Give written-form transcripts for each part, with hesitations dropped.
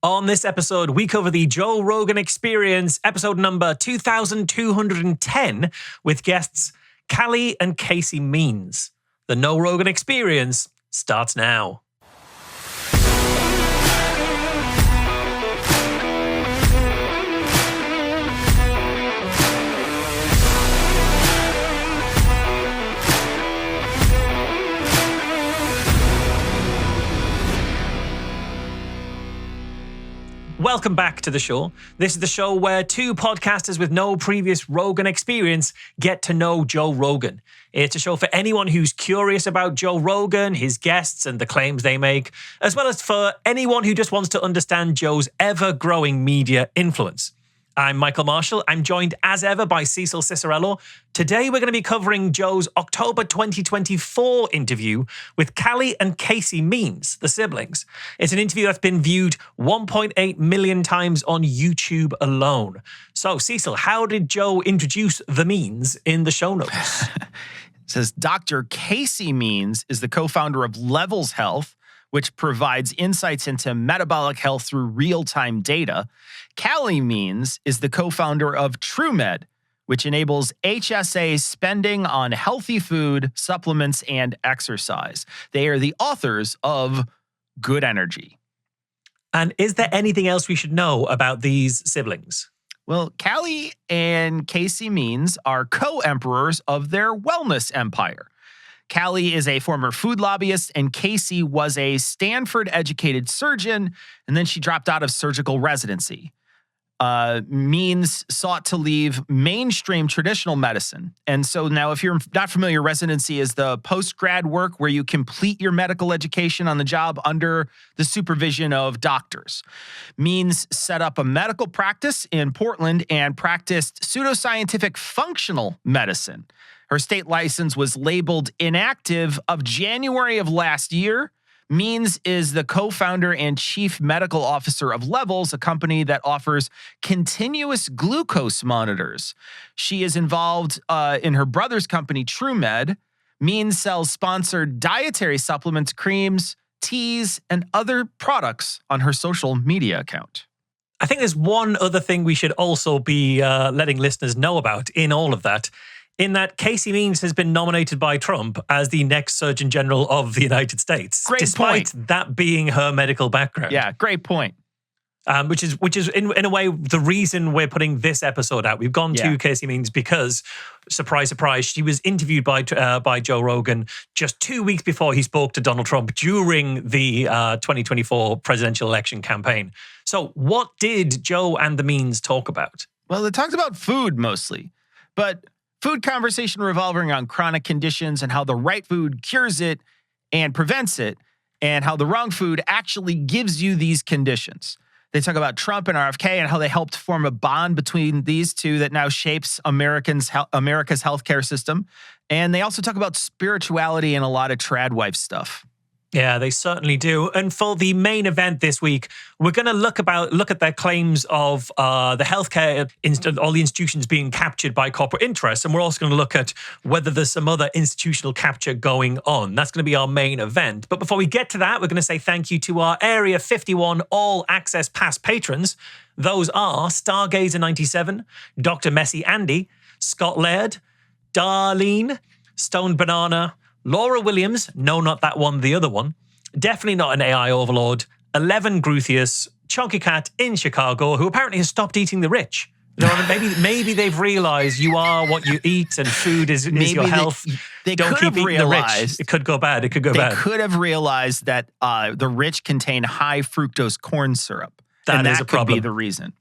On this episode, we cover the Joe Rogan Experience, episode number 2210, with guests Calley and Casey Means. The No Rogan Experience starts now. Welcome back to the show. This is the show where two podcasters with no previous Rogan experience get to know Joe Rogan. It's a show for anyone who's curious about Joe Rogan, his guests, and the claims they make, as well as for anyone who just wants to understand Joe's ever-growing media influence. I'm Michael Marshall. I'm joined as ever by Cecil Cicerello. Today we're going to be covering Joe's October 2024 interview with Calley and Casey Means, the siblings. It's an interview that's been viewed 1.8 million times on YouTube alone. So, Cecil, how did Joe introduce the Means in the show notes? It says Dr. Casey Means is the co-founder of Levels Health, which provides insights into metabolic health through real-time data. Calley Means is the co-founder of TrueMed, which enables HSA spending on healthy food, supplements, and exercise. They are the authors of Good Energy. And is there anything else we should know about these siblings? Well, Calley and Casey Means are co-emperors of their wellness empire. Calley is a former food lobbyist, and Casey was a Stanford-educated surgeon, and then she dropped out of surgical residency. Means sought to leave mainstream traditional medicine. And so now, if you're not familiar, residency is the post-grad work where you complete your medical education on the job under the supervision of doctors. Means set up a medical practice in Portland and practiced pseudoscientific functional medicine. Her state license was labeled inactive of January of last year. Means is the co-founder and chief medical officer of Levels, a company that offers continuous glucose monitors. She is involved in her brother's company, TrueMed. Means sells sponsored dietary supplements, creams, teas, and other products on her social media account. I think there's one other thing we should also be letting listeners know about in all of that. In that Casey Means has been nominated by Trump as the next Surgeon General of the United States. Despite that being her medical background. Yeah, great point. Which is in a way the reason we're putting this episode out. We've gone to Casey Means because, surprise, surprise, she was interviewed by Joe Rogan just 2 weeks before he spoke to Donald Trump during the 2024 presidential election campaign. So what did Joe and the Means talk about? Well, they talked about food mostly, but food conversation revolving on chronic conditions and how the right food cures it and prevents it, and how the wrong food actually gives you these conditions. They talk about Trump and RFK and how they helped form a bond between these two that now shapes America's healthcare system. And they also talk about spirituality and a lot of trad wife stuff. Yeah, they certainly do. And for the main event this week, we're going to look at their claims of the healthcare, all the institutions being captured by corporate interests. And we're also going to look at whether there's some other institutional capture going on. That's going to be our main event. But before we get to that, we're going to say thank you to our Area 51 All Access Pass patrons. Those are Stargazer97, Dr. Messy Andy, Scott Laird, Darlene, Stone Banana, Laura Williams, no, not that one, the other one. Definitely not an AI overlord. 11 Gruthius, Chunky Cat in Chicago, who apparently has stopped eating the rich. You know, maybe they've realized you are what you eat and food is your health. They Don't keep eating the rich. It could go bad. It could go bad. They could have realized that the rich contain high fructose corn syrup. That is a problem. Could be the reason.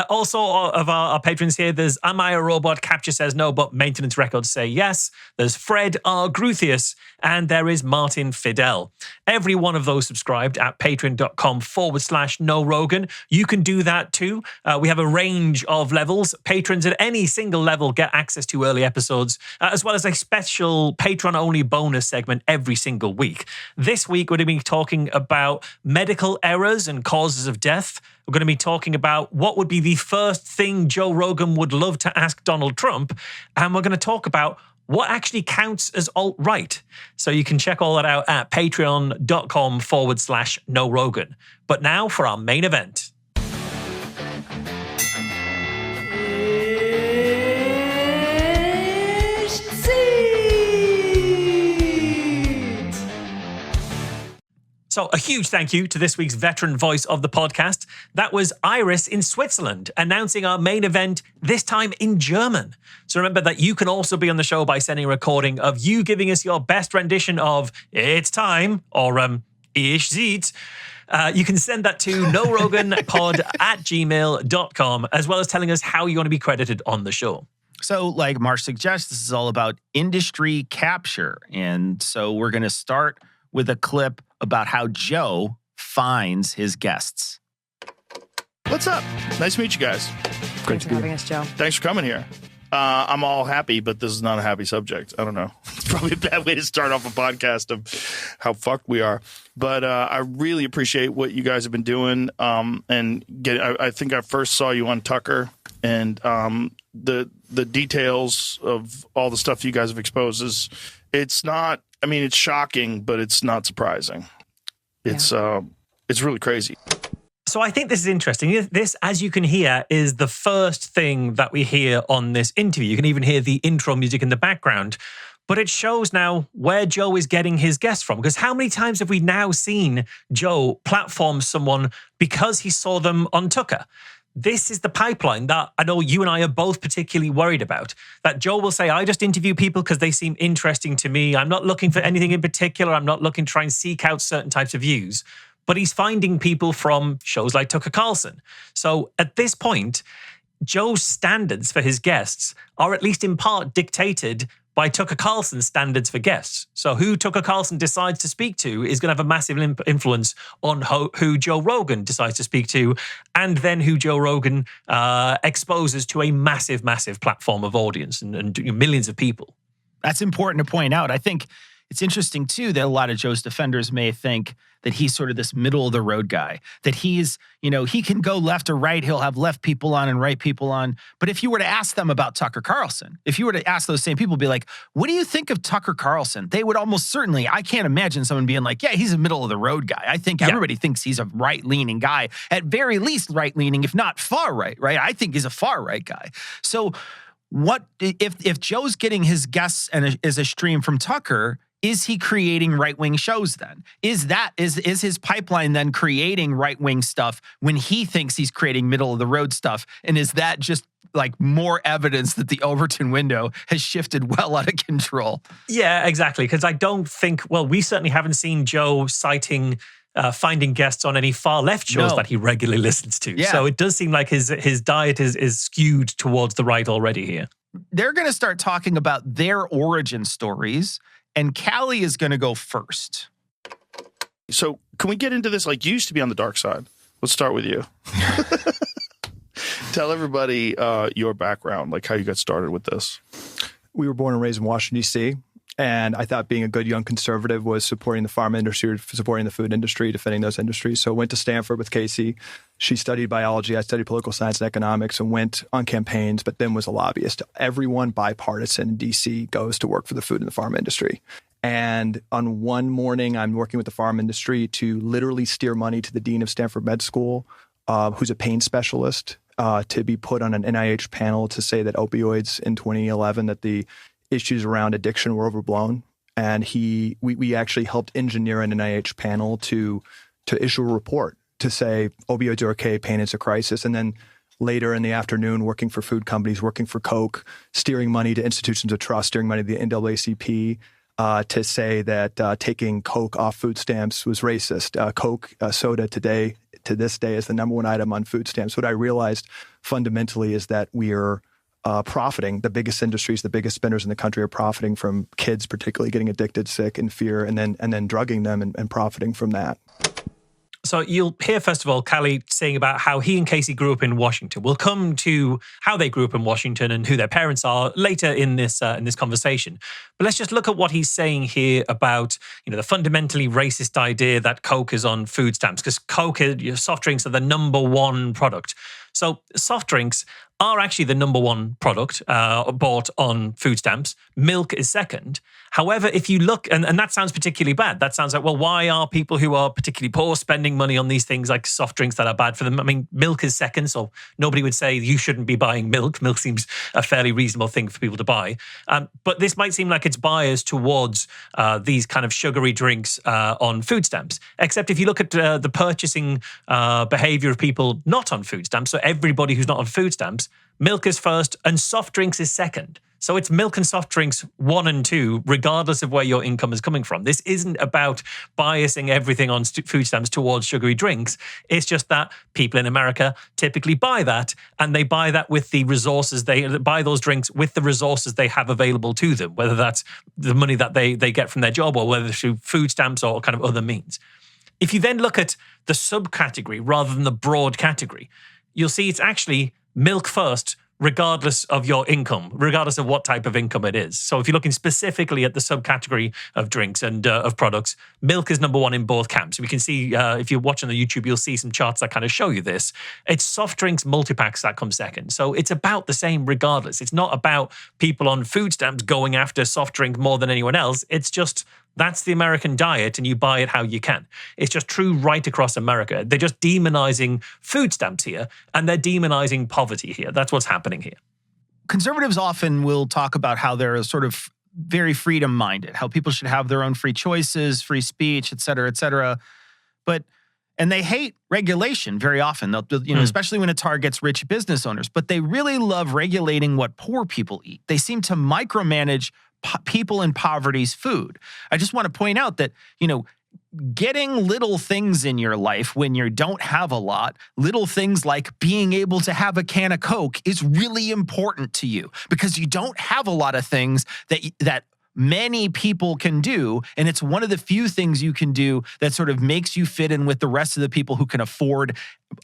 Also, of our patrons here, there's Am I a Robot? Capture says no, but Maintenance Records say yes. There's Fred R. Gruthius, and there is Martin Fidel. Every one of those subscribed at patreon.com/No Rogan. You can do that too. We have a range of levels. Patrons at any single level get access to early episodes, as well as a special Patreon-only bonus segment every single week. This week, we're going to be talking about medical errors and causes of death. We're going to be talking about what would be the first thing Joe Rogan would love to ask Donald Trump. And we're going to talk about what actually counts as alt-right. So you can check all that out at patreon.com/No Rogan. But now for our main event. So a huge thank you to this week's veteran voice of the podcast. That was Iris in Switzerland, announcing our main event, this time in German. So remember that you can also be on the show by sending a recording of you giving us your best rendition of It's Time, or Ich sieht. You can send that to noroganpod@gmail.com, as well as telling us how you want to be credited on the show. So like Marsh suggests, this is all about industry capture. And so we're going to start with a clip about how Joe finds his guests. What's up? Nice to meet you guys. Thanks for having us, Joe. Thanks for coming here. I'm all happy, but this is not a happy subject. I don't know. It's probably a bad way to start off a podcast of how fucked we are. But I really appreciate what you guys have been doing. I think I first saw you on Tucker, and the details of all the stuff you guys have exposed it's not. I mean, it's shocking, but it's not surprising. It's really crazy. So I think this is interesting. This, as you can hear, is the first thing that we hear on this interview. You can even hear the intro music in the background. But it shows now where Joe is getting his guests from. Because how many times have we now seen Joe platform someone because he saw them on Tucker? This is the pipeline that I know you and I are both particularly worried about. That Joe will say, I just interview people because they seem interesting to me. I'm not looking for anything in particular. I'm not looking to try and seek out certain types of views. But he's finding people from shows like Tucker Carlson. So at this point, Joe's standards for his guests are at least in part dictated by Tucker Carlson's standards for guests. So who Tucker Carlson decides to speak to is going to have a massive influence on who Joe Rogan decides to speak to, and then who Joe Rogan exposes to a massive, massive platform of audience and millions of people. That's important to point out. I think it's interesting, too, that a lot of Joe's defenders may think that he's sort of this middle-of-the-road guy, that he's, he can go left or right, he'll have left people on and right people on. But if you were to ask them about Tucker Carlson, if you were to ask those same people, be like, what do you think of Tucker Carlson? They would almost certainly, I can't imagine someone being like, yeah, he's a middle-of-the-road guy. I think everybody thinks he's a right-leaning guy, at very least right-leaning, if not far-right, right? I think he's a far-right guy. So what if Joe's getting his guests and is a stream from Tucker, is he creating right-wing shows then? Is his pipeline then creating right-wing stuff when he thinks he's creating middle-of-the-road stuff? And is that just like more evidence that the Overton window has shifted well out of control? Yeah, exactly. Because I don't think, we certainly haven't seen Joe citing finding guests on any far-left shows that he regularly listens to. Yeah. So it does seem like his diet is skewed towards the right already here. They're going to start talking about their origin stories, and Calley is going to go first. So can we get into this? Like, you used to be on the dark side. Let's start with you. Tell everybody your background, like how you got started with this. We were born and raised in Washington, D.C., and I thought being a good young conservative was supporting the pharma industry, supporting the food industry, defending those industries. So I went to Stanford with Casey. She studied biology. I studied political science and economics and went on campaigns, but then was a lobbyist. Everyone bipartisan in D.C. goes to work for the food and the pharma industry. And on one morning, I'm working with the pharma industry to literally steer money to the dean of Stanford Med School, who's a pain specialist, to be put on an NIH panel to say that opioids in 2011, that the issues around addiction were overblown. And we actually helped engineer an NIH panel to issue a report to say opioids are okay, pain is a crisis. And then later in the afternoon, working for food companies, working for Coke, steering money to institutions of trust, steering money to the NAACP, to say that taking Coke off food stamps was racist. Coke soda to this day is the number one item on food stamps. What I realized fundamentally is that we are profiting. The biggest industries, the biggest spenders in the country are profiting from kids particularly getting addicted, sick, in fear, and then drugging them and profiting from that. So you'll hear, first of all, Calley saying about how he and Casey grew up in Washington. We'll come to how they grew up in Washington and who their parents are later in this conversation. But let's just look at what he's saying here about, the fundamentally racist idea that Coke is on food stamps, because Coke, soft drinks are the number one product. So soft drinks are actually the number one product bought on food stamps. Milk is second. However, if you look, and that sounds particularly bad. That sounds like, well, why are people who are particularly poor spending money on these things like soft drinks that are bad for them? I mean, milk is second, so nobody would say you shouldn't be buying milk. Milk seems a fairly reasonable thing for people to buy. But this might seem like it's biased towards these kind of sugary drinks on food stamps. Except if you look at the purchasing behavior of people not on food stamps, so everybody who's not on food stamps, milk is first and soft drinks is second. So it's milk and soft drinks 1 and 2, regardless of where your income is coming from. This isn't about biasing everything on food stamps towards sugary drinks. It's just that people in America typically buy that, and they buy that with the resources, they buy those drinks with the resources they have available to them, whether that's the money that they get from their job or whether through food stamps or kind of other means. If you then look at the subcategory rather than the broad category, you'll see it's actually milk first, regardless of your income, regardless of what type of income it is. So if you're looking specifically at the subcategory of drinks and of products, milk is number one in both camps. We can see, if you're watching on YouTube, you'll see some charts that kind of show you this. It's soft drinks, multi-packs that come second. So it's about the same regardless. It's not about people on food stamps going after soft drink more than anyone else. It's just that's the American diet and you buy it how you can. It's just true right across America. They're just demonizing food stamps here and they're demonizing poverty here. That's what's happening here. Conservatives often will talk about how they're sort of very freedom-minded, how people should have their own free choices, free speech, et cetera, and they hate regulation very often. They'll, especially when it targets rich business owners, but they really love regulating what poor people eat. They seem to micromanage people in poverty's food. I just want to point out that, getting little things in your life when you don't have a lot, little things like being able to have a can of Coke is really important to you because you don't have a lot of things that many people can do. And it's one of the few things you can do that sort of makes you fit in with the rest of the people who can afford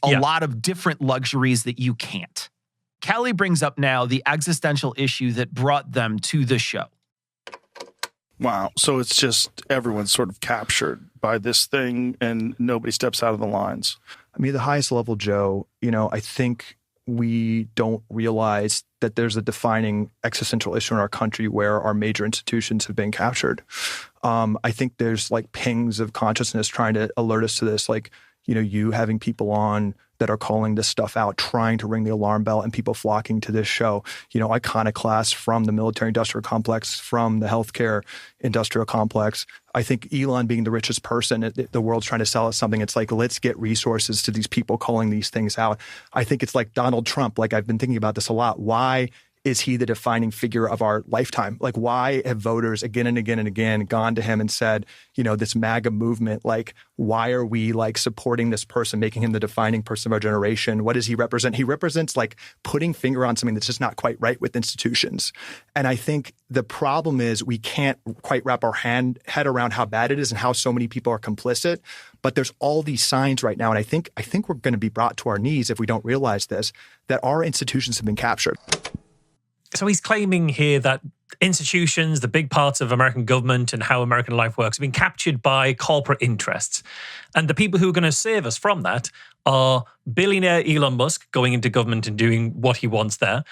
a lot of different luxuries that you can't. Calley brings up now the existential issue that brought them to the show. Wow. So it's just everyone's sort of captured by this thing and nobody steps out of the lines. I mean, the highest level, Joe, I think we don't realize that there's a defining existential issue in our country where our major institutions have been captured. I think there's like pings of consciousness trying to alert us to this, like, you having people on that are calling this stuff out, trying to ring the alarm bell, and people flocking to this show. Iconoclasts from the military-industrial complex, from the healthcare industrial complex. I think Elon being the richest person, the world's trying to sell us something. It's like, let's get resources to these people calling these things out. I think it's like Donald Trump. Like, I've been thinking about this a lot. Why is he the defining figure of our lifetime? Like, why have voters again and again and again gone to him and said, this MAGA movement, like, why are we like supporting this person, making him the defining person of our generation? What does he represent? He represents like putting finger on something that's just not quite right with institutions. And I think the problem is we can't quite wrap our head around how bad it is and how so many people are complicit. But there's all these signs right now. And I think we're going to be brought to our knees if we don't realize this, that our institutions have been captured. So he's claiming here that institutions, the big parts of American government and how American life works have been captured by corporate interests. And the people who are going to save us from that are billionaire Elon Musk going into government and doing what he wants there,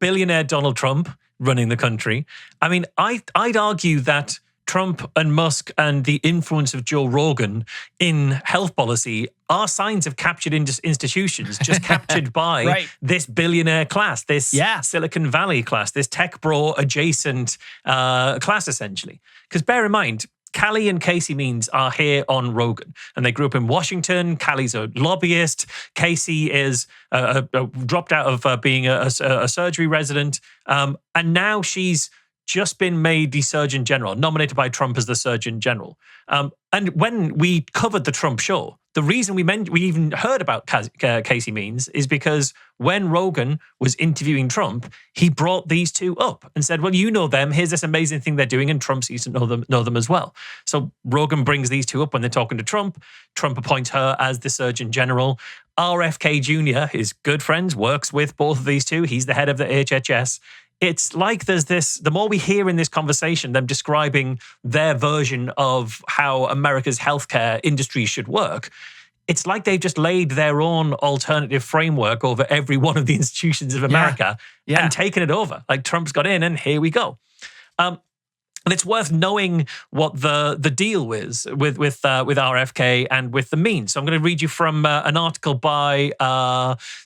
billionaire Donald Trump running the country. I mean, I'd argue that Trump and Musk and the influence of Joe Rogan in health policy are signs of captured institutions, just captured by this billionaire class, this Silicon Valley class, this tech bro adjacent class, essentially. Because bear in mind, Calley and Casey Means are here on Rogan, and they grew up in Washington. Calley's a lobbyist. Casey is dropped out of being a surgery resident, and now she's just been made the Surgeon General, nominated by Trump as the Surgeon General. And when we covered the Trump show, the reason we even heard about Casey Means is because when Rogan was interviewing Trump, he brought these two up and said, well, you know them, here's this amazing thing they're doing, and Trump seems to know them as well. So Rogan brings these two up when they're talking to Trump. Trump appoints her as the Surgeon General. RFK Jr., his good friends, works with both of these two. He's the head of the HHS. It's like there's this, the more we hear in this conversation, them describing their version of how America's healthcare industry should work, it's like they've just laid their own alternative framework over every one of the institutions of America and taken it over. Like Trump's got in and here we go. And it's worth knowing what the deal is with RFK and with the means. So I'm going to read you from an article by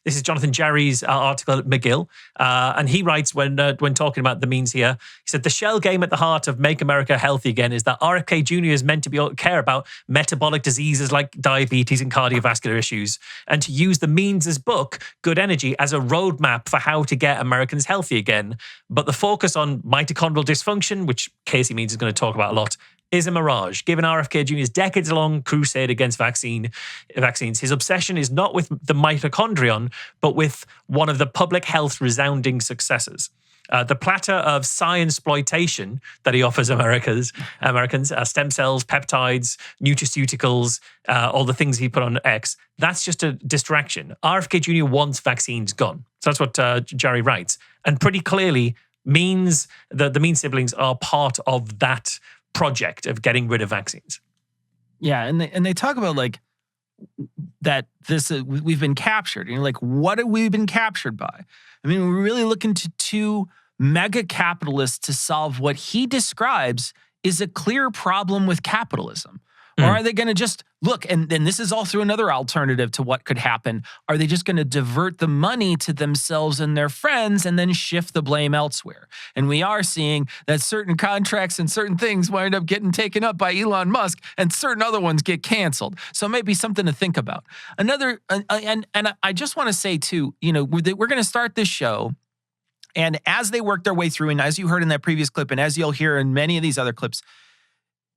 this is Jonathan Jerry's article at McGill, and he writes when talking about the means here. He said the shell game at the heart of Make America Healthy Again is that RFK Jr. is meant to care about metabolic diseases like diabetes and cardiovascular issues, and to use the Means' book Good Energy as a roadmap for how to get Americans healthy again. But the focus on mitochondrial dysfunction, which Casey Means is going to talk about a lot, is a mirage. Given RFK Jr.'s decades-long crusade against vaccines, his obsession is not with the mitochondrion, but with one of the public health resounding successes. The platter of science exploitation that he offers Americans, stem cells, peptides, nutraceuticals, all the things he put on X, that's just a distraction. RFK Jr. wants vaccines gone. So that's what Jerry writes. And pretty clearly, the Means siblings are part of that project of getting rid of vaccines. Yeah, and they talk about like that this we've been captured. And like, what have we been captured by? I mean, we're really looking to two mega capitalists to solve what he describes is a clear problem with capitalism. Or are they going to just look, and this is also another alternative to what could happen. Are they just going to divert the money to themselves and their friends and then shift the blame elsewhere? And we are seeing that certain contracts and certain things wind up getting taken up by Elon Musk and certain other ones get canceled. So maybe something to think about. Another, and I just want to say too, you know, we're going to start this show. And as they work their way through, and as you heard in that previous clip, and as you'll hear in many of these other clips,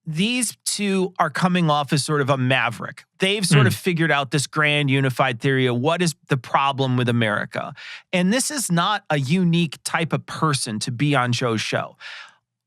these two are coming off as sort of a maverick. They've sort of figured out this grand unified theory of what is the problem with America. And this is not a unique type of person to be on Joe's show.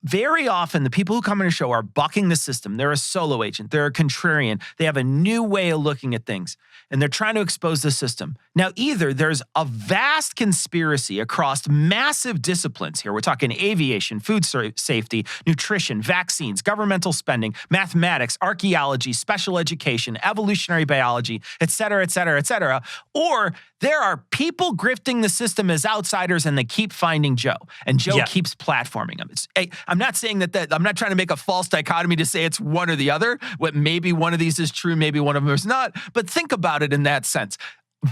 Very often, the people who come on a show are bucking the system. They're a solo agent. They're a contrarian. They have a new way of looking at things, and they're trying to expose the system. Now, either there's a vast conspiracy across massive disciplines here. We're talking aviation, food safety, nutrition, vaccines, governmental spending, mathematics, archaeology, special education, evolutionary biology, et cetera, et cetera, et cetera. Or there are people grifting the system as outsiders, and they keep finding Joe, and Joe keeps platforming them. I'm not saying that I'm not trying to make a false dichotomy to say it's one or the other. What maybe one of these is true, maybe one of them is not. But think about it in that sense.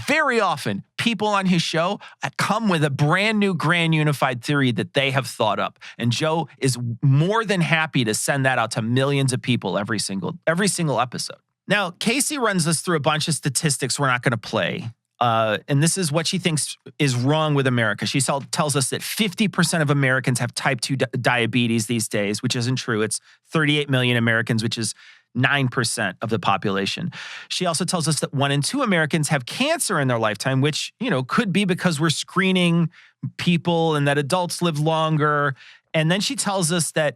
Very often, people on his show come with a brand new grand unified theory that they have thought up. And Joe is more than happy to send that out to millions of people every single episode. Now, Casey runs us through a bunch of statistics we're not going to play. And this is what she thinks is wrong with America. She tells us that 50% of Americans have type 2 diabetes these days, which isn't true. It's 38 million Americans, which is 9% of the population. She also tells us that 1 in 2 Americans have cancer in their lifetime, which, you know, could be because we're screening people and that adults live longer. And then she tells us that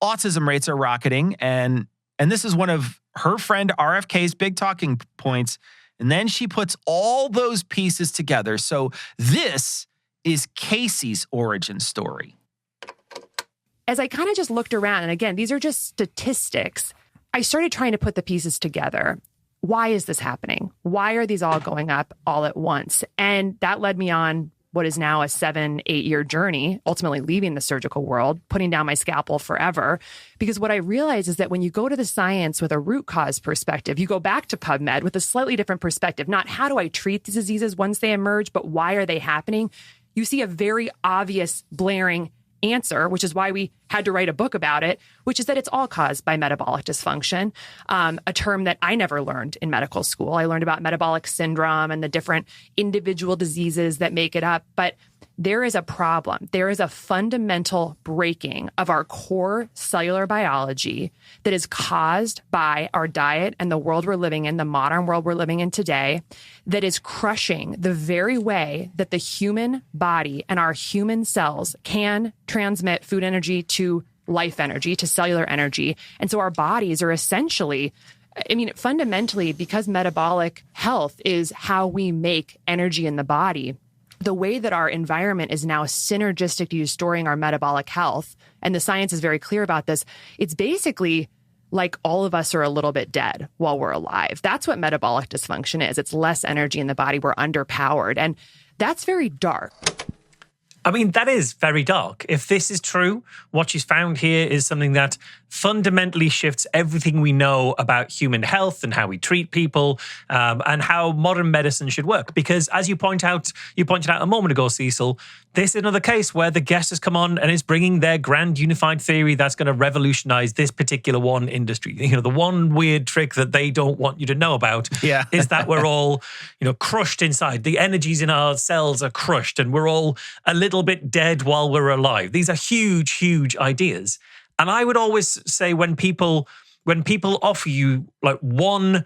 autism rates are rocketing. And this is one of her friend RFK's big talking points. And then she puts all those pieces together. So this is Casey's origin story. As I kind of just looked around, and again, these are just statistics, I started trying to put the pieces together. Why is this happening? Why are these all going up all at once? And that led me on what is now a 7-8 year journey, ultimately leaving the surgical world, putting down my scalpel forever. Because what I realized is that when you go to the science with a root cause perspective, you go back to PubMed with a slightly different perspective, not how do I treat these diseases once they emerge, but why are they happening? You see a very obvious, blaring answer, which is why we had to write a book about it, which is that it's all caused by metabolic dysfunction, a term that I never learned in medical school. I learned about metabolic syndrome and the different individual diseases that make it up. But there is a problem. There is a fundamental breaking of our core cellular biology that is caused by our diet and the world we're living in, the modern world we're living in today, that is crushing the very way that the human body and our human cells can transmit food energy to life energy, to cellular energy. And so our bodies are essentially, I mean, fundamentally, because metabolic health is how we make energy in the body, the way that our environment is now synergistic to storing our metabolic health, and the science is very clear about this, it's basically like all of us are a little bit dead while we're alive. That's what metabolic dysfunction is. It's less energy in the body. We're underpowered. And that's very dark. I mean, that is very dark. If this is true, what she's found here is something that fundamentally shifts everything we know about human health and how we treat people, and how modern medicine should work. Because as you pointed out a moment ago, Cecil, this is another case where the guest has come on and is bringing their grand unified theory that's going to revolutionize this particular one industry. The one weird trick that they don't want you to know about is that we're all, crushed inside. The energies in our cells are crushed and we're all a little bit dead while we're alive. These are huge, huge ideas. And I would always say when people offer you like one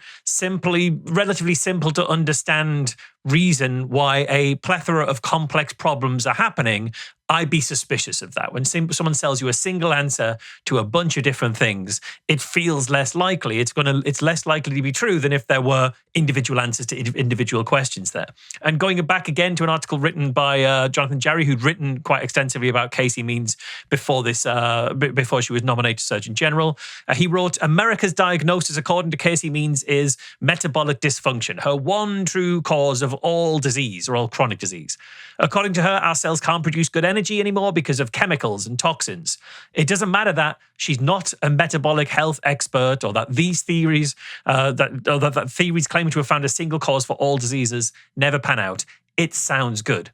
relatively simple to understand reason why a plethora of complex problems are happening, I'd be suspicious of that. When someone sells you a single answer to a bunch of different things, it feels less likely. It's less likely to be true than if there were individual answers to individual questions there. And going back again to an article written by Jonathan Jarry, who'd written quite extensively about Casey Means before she was nominated Surgeon General, he wrote, "America's diagnosis, according to Casey Means, is metabolic dysfunction, her one true cause of all disease or all chronic disease. According to her, our cells can't produce good energy anymore because of chemicals and toxins. It doesn't matter that she's not a metabolic health expert or that these theories, that theories claiming to have found a single cause for all diseases never pan out. It sounds good."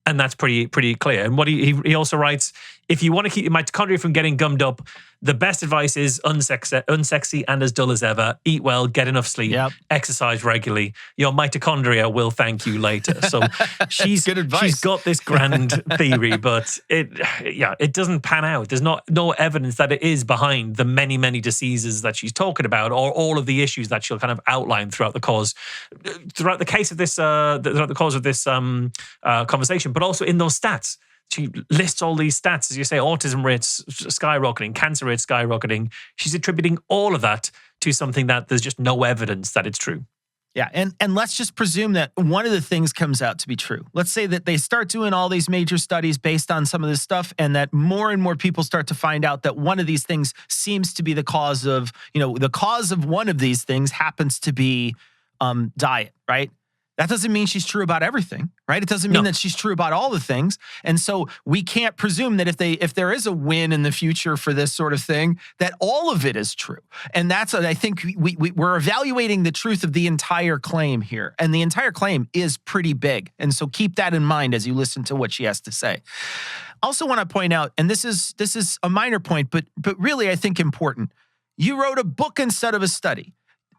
And that's pretty clear. And what he also writes, if you want to keep your mitochondria from getting gummed up, the best advice is unsexy and as dull as ever. Eat well, get enough sleep, exercise regularly. Your mitochondria will thank you later. So she's got this grand theory, but it doesn't pan out. There's no evidence that it is behind the many, many diseases that she's talking about or all of the issues that she'll kind of outline throughout the course of this conversation, but also in those stats. She lists all these stats, as you say, autism rates skyrocketing, cancer rates skyrocketing. She's attributing all of that to something that there's just no evidence that it's true. Yeah, and let's just presume that one of the things comes out to be true. Let's say that they start doing all these major studies based on some of this stuff, and that more and more people start to find out that one of these things seems to be the cause of, the cause of one of these things happens to be diet, right? That doesn't mean she's true about everything, right? It doesn't mean that she's true about all the things. And so we can't presume that if there is a win in the future for this sort of thing, that all of it is true. And that's what I think we're evaluating the truth of the entire claim here. And the entire claim is pretty big. And so keep that in mind as you listen to what she has to say. I also want to point out, and this is a minor point, but really I think important. You wrote a book instead of a study.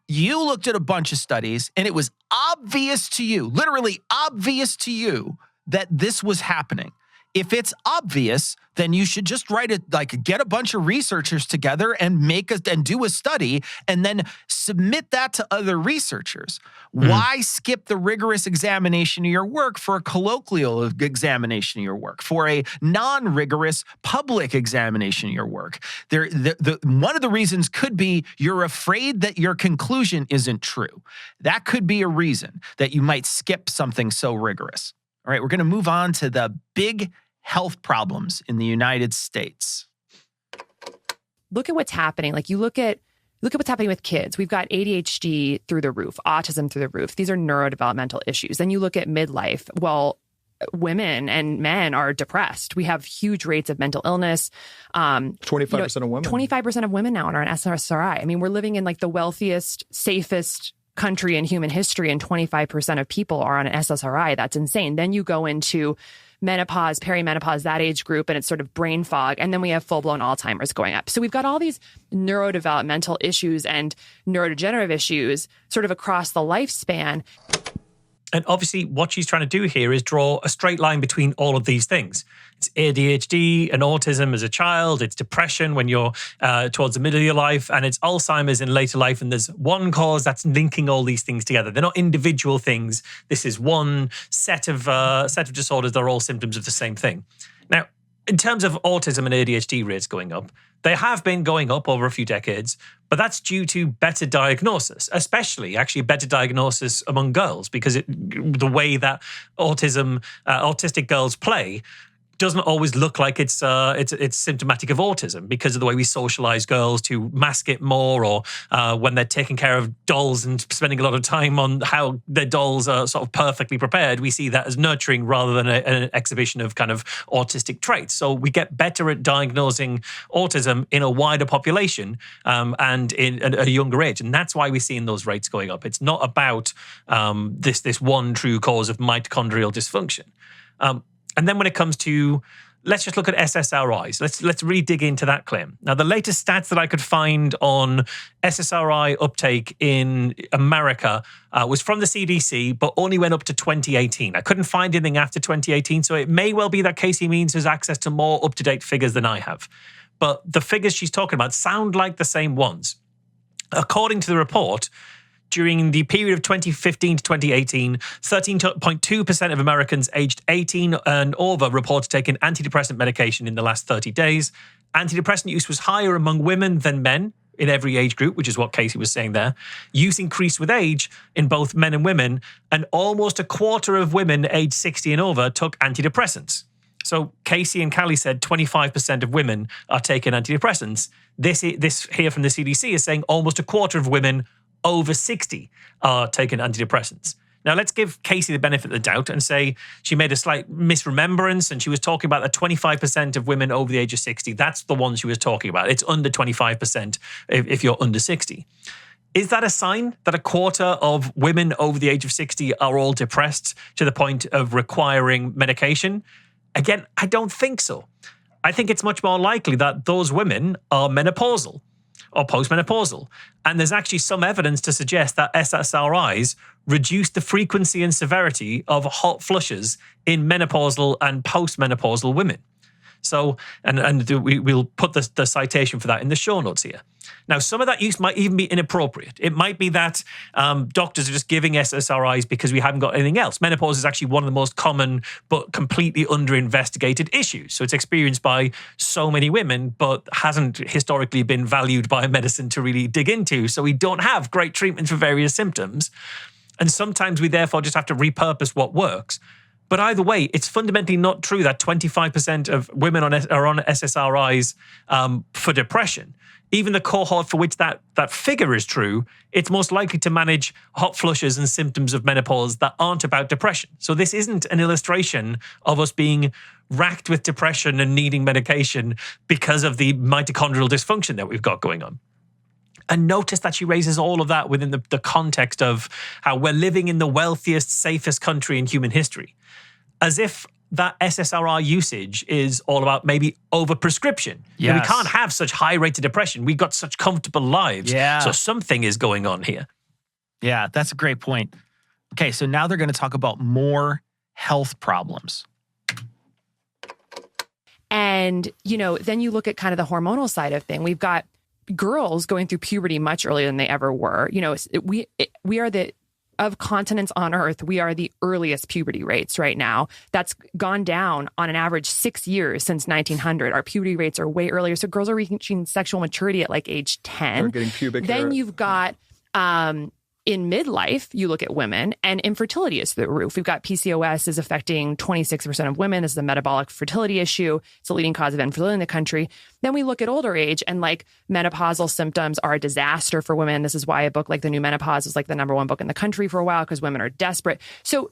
You looked at a bunch of studies and it was obvious to you, literally obvious to you, that this was happening. If it's obvious, then you should just get a bunch of researchers together and do a study and then submit that to other researchers. Why skip the rigorous examination of your work for a colloquial examination of your work, for a non-rigorous public examination of your work? One of the reasons could be you're afraid that your conclusion isn't true. That could be a reason that you might skip something so rigorous. All right, we're going to move on to the big health problems in the United States. Look at what's happening. Like look at what's happening with kids. We've got ADHD through the roof, autism through the roof. These are neurodevelopmental issues. Then you look at midlife. Well, women and men are depressed. We have huge rates of mental illness. 25% of women. 25% of women now are on SSRI. I mean, we're living in like the wealthiest, safest country in human history, and 25% of people are on an SSRI. That's insane. Then you go into menopause, perimenopause, that age group, and it's sort of brain fog. And then we have full-blown Alzheimer's going up. So we've got all these neurodevelopmental issues and neurodegenerative issues sort of across the lifespan. And obviously what she's trying to do here is draw a straight line between all of these things. It's ADHD and autism as a child. It's depression when you're towards the middle of your life. And it's Alzheimer's in later life. And there's one cause that's linking all these things together. They're not individual things. This is one set of disorders. They're all symptoms of the same thing. Now, in terms of autism and ADHD rates going up, they have been going up over a few decades, but that's due to better diagnosis, especially actually better diagnosis among girls, because the way that autistic girls play doesn't always look like it's symptomatic of autism because of the way we socialize girls to mask it more, or when they're taking care of dolls and spending a lot of time on how their dolls are sort of perfectly prepared. We see that as nurturing rather than an exhibition of kind of autistic traits. So we get better at diagnosing autism in a wider population and in a younger age, and that's why we're seeing those rates going up. It's not about this one true cause of mitochondrial dysfunction. And then when it comes to, let's just look at SSRIs. Let's really dig into that claim. Now, the latest stats that I could find on SSRI uptake in America was from the CDC, but only went up to 2018. I couldn't find anything after 2018, so it may well be that Casey Means has access to more up-to-date figures than I have. But the figures she's talking about sound like the same ones. According to the report, during the period of 2015 to 2018, 13.2% of Americans aged 18 and over reported taking antidepressant medication in the last 30 days. Antidepressant use was higher among women than men in every age group, which is what Casey was saying there. Use increased with age in both men and women, and almost a quarter of women aged 60 and over took antidepressants. So Casey and Calley said 25% of women are taking antidepressants. This here from the CDC is saying almost a quarter of women over 60 are taking antidepressants. Now, let's give Casey the benefit of the doubt and say she made a slight misremembrance and she was talking about the 25% of women over the age of 60. That's the one she was talking about. It's under 25% if you're under 60. Is that a sign that a quarter of women over the age of 60 are all depressed to the point of requiring medication? Again, I don't think so. I think it's much more likely that those women are menopausal or postmenopausal. And there's actually some evidence to suggest that SSRIs reduce the frequency and severity of hot flushes in menopausal and postmenopausal women. So, and we'll put the citation for that in the show notes here. Now, some of that use might even be inappropriate. It might be that doctors are just giving SSRIs because we haven't got anything else. Menopause is actually one of the most common but completely under-investigated issues. So it's experienced by so many women, but hasn't historically been valued by medicine to really dig into. So we don't have great treatments for various symptoms. And sometimes we therefore just have to repurpose what works. But either way, it's fundamentally not true that 25% of women are on SSRIs for depression. Even the cohort for which that figure is true, it's most likely to manage hot flushes and symptoms of menopause that aren't about depression. So this isn't an illustration of us being racked with depression and needing medication because of the mitochondrial dysfunction that we've got going on. And notice that she raises all of that within the context of how we're living in the wealthiest, safest country in human history. As if that SSRI usage is all about maybe overprescription. Yes. We can't have such high rates of depression. We've got such comfortable lives. Yeah. So something is going on here. Yeah, that's a great point. Okay, so now they're going to talk about more health problems. And, then you look at kind of the hormonal side of thing. We've got girls going through puberty much earlier than they ever were. We are of continents on Earth, we are the earliest puberty rates right now. That's gone down on an average 6 years since 1900. Our puberty rates are way earlier. So girls are reaching sexual maturity at like age 10. They're getting pubic hair. Then you've got in midlife, you look at women and infertility is through the roof. We've got PCOS is affecting 26% of women. This is a metabolic fertility issue. It's a leading cause of infertility in the country. Then we look at older age and like menopausal symptoms are a disaster for women. This is why a book like The New Menopause was like the #1 book in the country for a while because women are desperate. So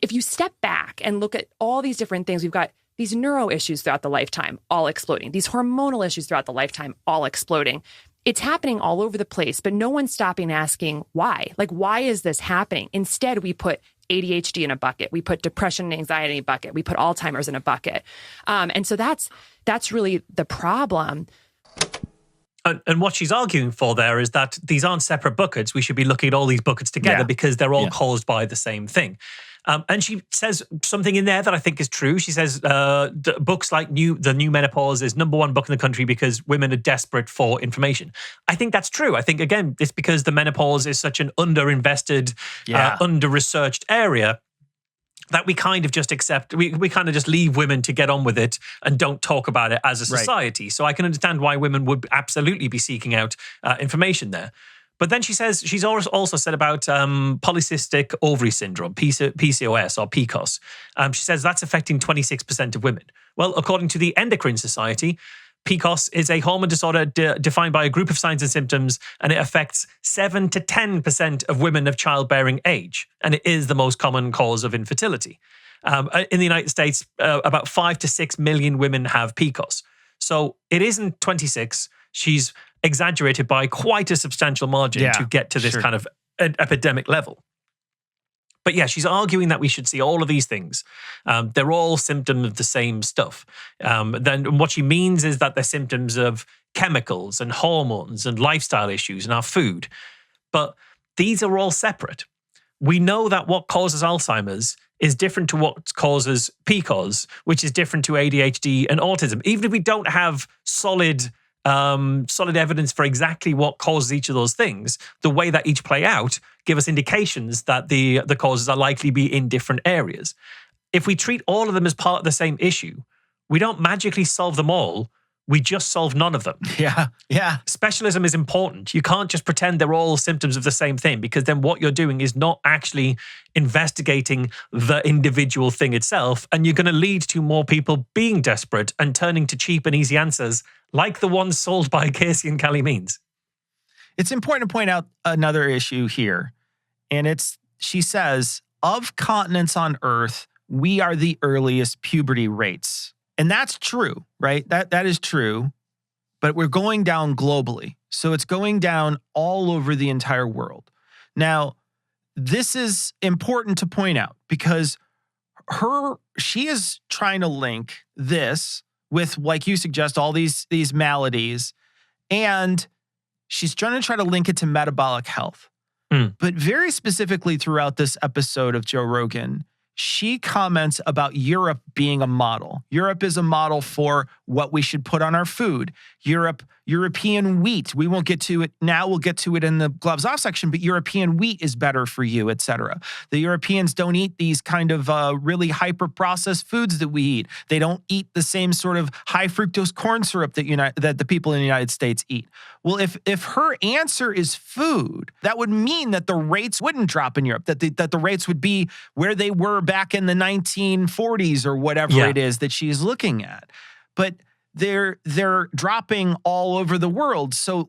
if you step back and look at all these different things, we've got these neuro issues throughout the lifetime, all exploding. These hormonal issues throughout the lifetime, all exploding. It's happening all over the place, but no one's stopping asking why. Like, why is this happening? Instead, we put ADHD in a bucket. We put depression and anxiety in a bucket. We put Alzheimer's in a bucket. And so that's really the problem. And what she's arguing for there is that these aren't separate buckets. We should be looking at all these buckets together because they're all caused by the same thing. And she says something in there that I think is true. She says books like The New Menopause is #1 book in the country because women are desperate for information. I think that's true. I think, again, it's because the menopause is such an underinvested, under-researched area that we kind of just accept, we kind of just leave women to get on with it and don't talk about it as a society. Right. So I can understand why women would absolutely be seeking out information there. But then she says, she's also said about polycystic ovary syndrome, PCOS or PCOS. She says that's affecting 26% of women. Well, according to the Endocrine Society, PCOS is a hormone disorder defined by a group of signs and symptoms, and it affects 7 to 10% of women of childbearing age. And it is the most common cause of infertility. In the United States, about 5 to 6 million women have PCOS. So it isn't 26. She's exaggerated by quite a substantial margin to get to this kind of epidemic level. But yeah, she's arguing that we should see all of these things. They're all symptoms of the same stuff. Then what she means is that they're symptoms of chemicals and hormones and lifestyle issues and our food. But these are all separate. We know that what causes Alzheimer's is different to what causes PCOS, which is different to ADHD and autism. Even if we don't have solid evidence for exactly what causes each of those things, the way that each play out give us indications that the causes are likely to be in different areas. If we treat all of them as part of the same issue, we don't magically solve them all. We just solve none of them. Yeah. Specialism is important. You can't just pretend they're all symptoms of the same thing, because then what you're doing is not actually investigating the individual thing itself, and you're going to lead to more people being desperate and turning to cheap and easy answers like the ones sold by Casey and Calley Means. It's important to point out another issue here, and she says, of continents on Earth, we are the earliest puberty rates. And that's true, right? That is true, but we're going down globally. So it's going down all over the entire world. Now, this is important to point out because she is trying to link this with, like you suggest, all these maladies, and she's trying to link it to metabolic health. But very specifically throughout this episode of Joe Rogan, she comments about Europe being a model. Europe is a model for what we should put on our food. European wheat. We won't get to it now. We'll get to it in the gloves off section, but European wheat is better for you, etc. The Europeans don't eat these kind of really hyper-processed foods that we eat. They don't eat the same sort of high fructose corn syrup that the people in the United States eat. Well, if her answer is food, that would mean that the rates wouldn't drop in Europe, that the rates would be where they were back in the 1940s or whatever it is that she's looking at. But they're dropping all over the world. So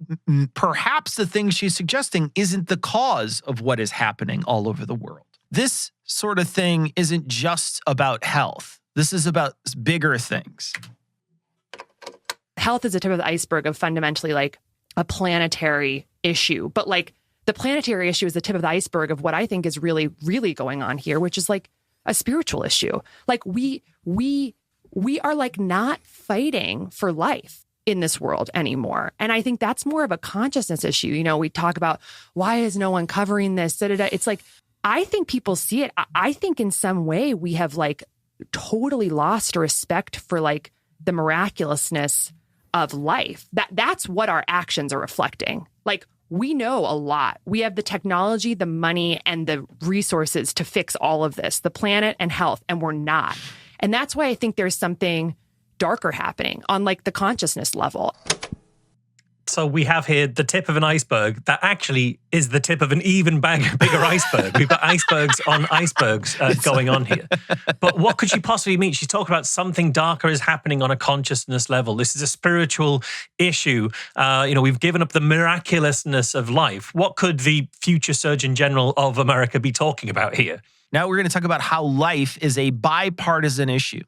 perhaps the thing she's suggesting isn't the cause of what is happening all over the world. This sort of thing isn't just about health. This is about bigger things. Health is the tip of the iceberg of fundamentally like a planetary issue. But like the planetary issue is the tip of the iceberg of what I think is really, really going on here, which is like a spiritual issue. Like we are like not fighting for life in this world anymore. And I think that's more of a consciousness issue. You know, we talk about why is no one covering this? It's like, I think people see it. I think in some way we have like totally lost respect for like the miraculousness of life. That's what our actions are reflecting. Like we know a lot. We have the technology, the money, and the resources to fix all of this, the planet and health, and we're not. And that's why I think there's something darker happening on like the consciousness level. So we have here the tip of an iceberg that actually is the tip of an even bigger iceberg. We've got icebergs on icebergs going on here. But what could she possibly mean? She's talking about something darker is happening on a consciousness level. This is a spiritual issue. We've given up the miraculousness of life. What could the future Surgeon General of America be talking about here? Now we're going to talk about how life is a bipartisan issue.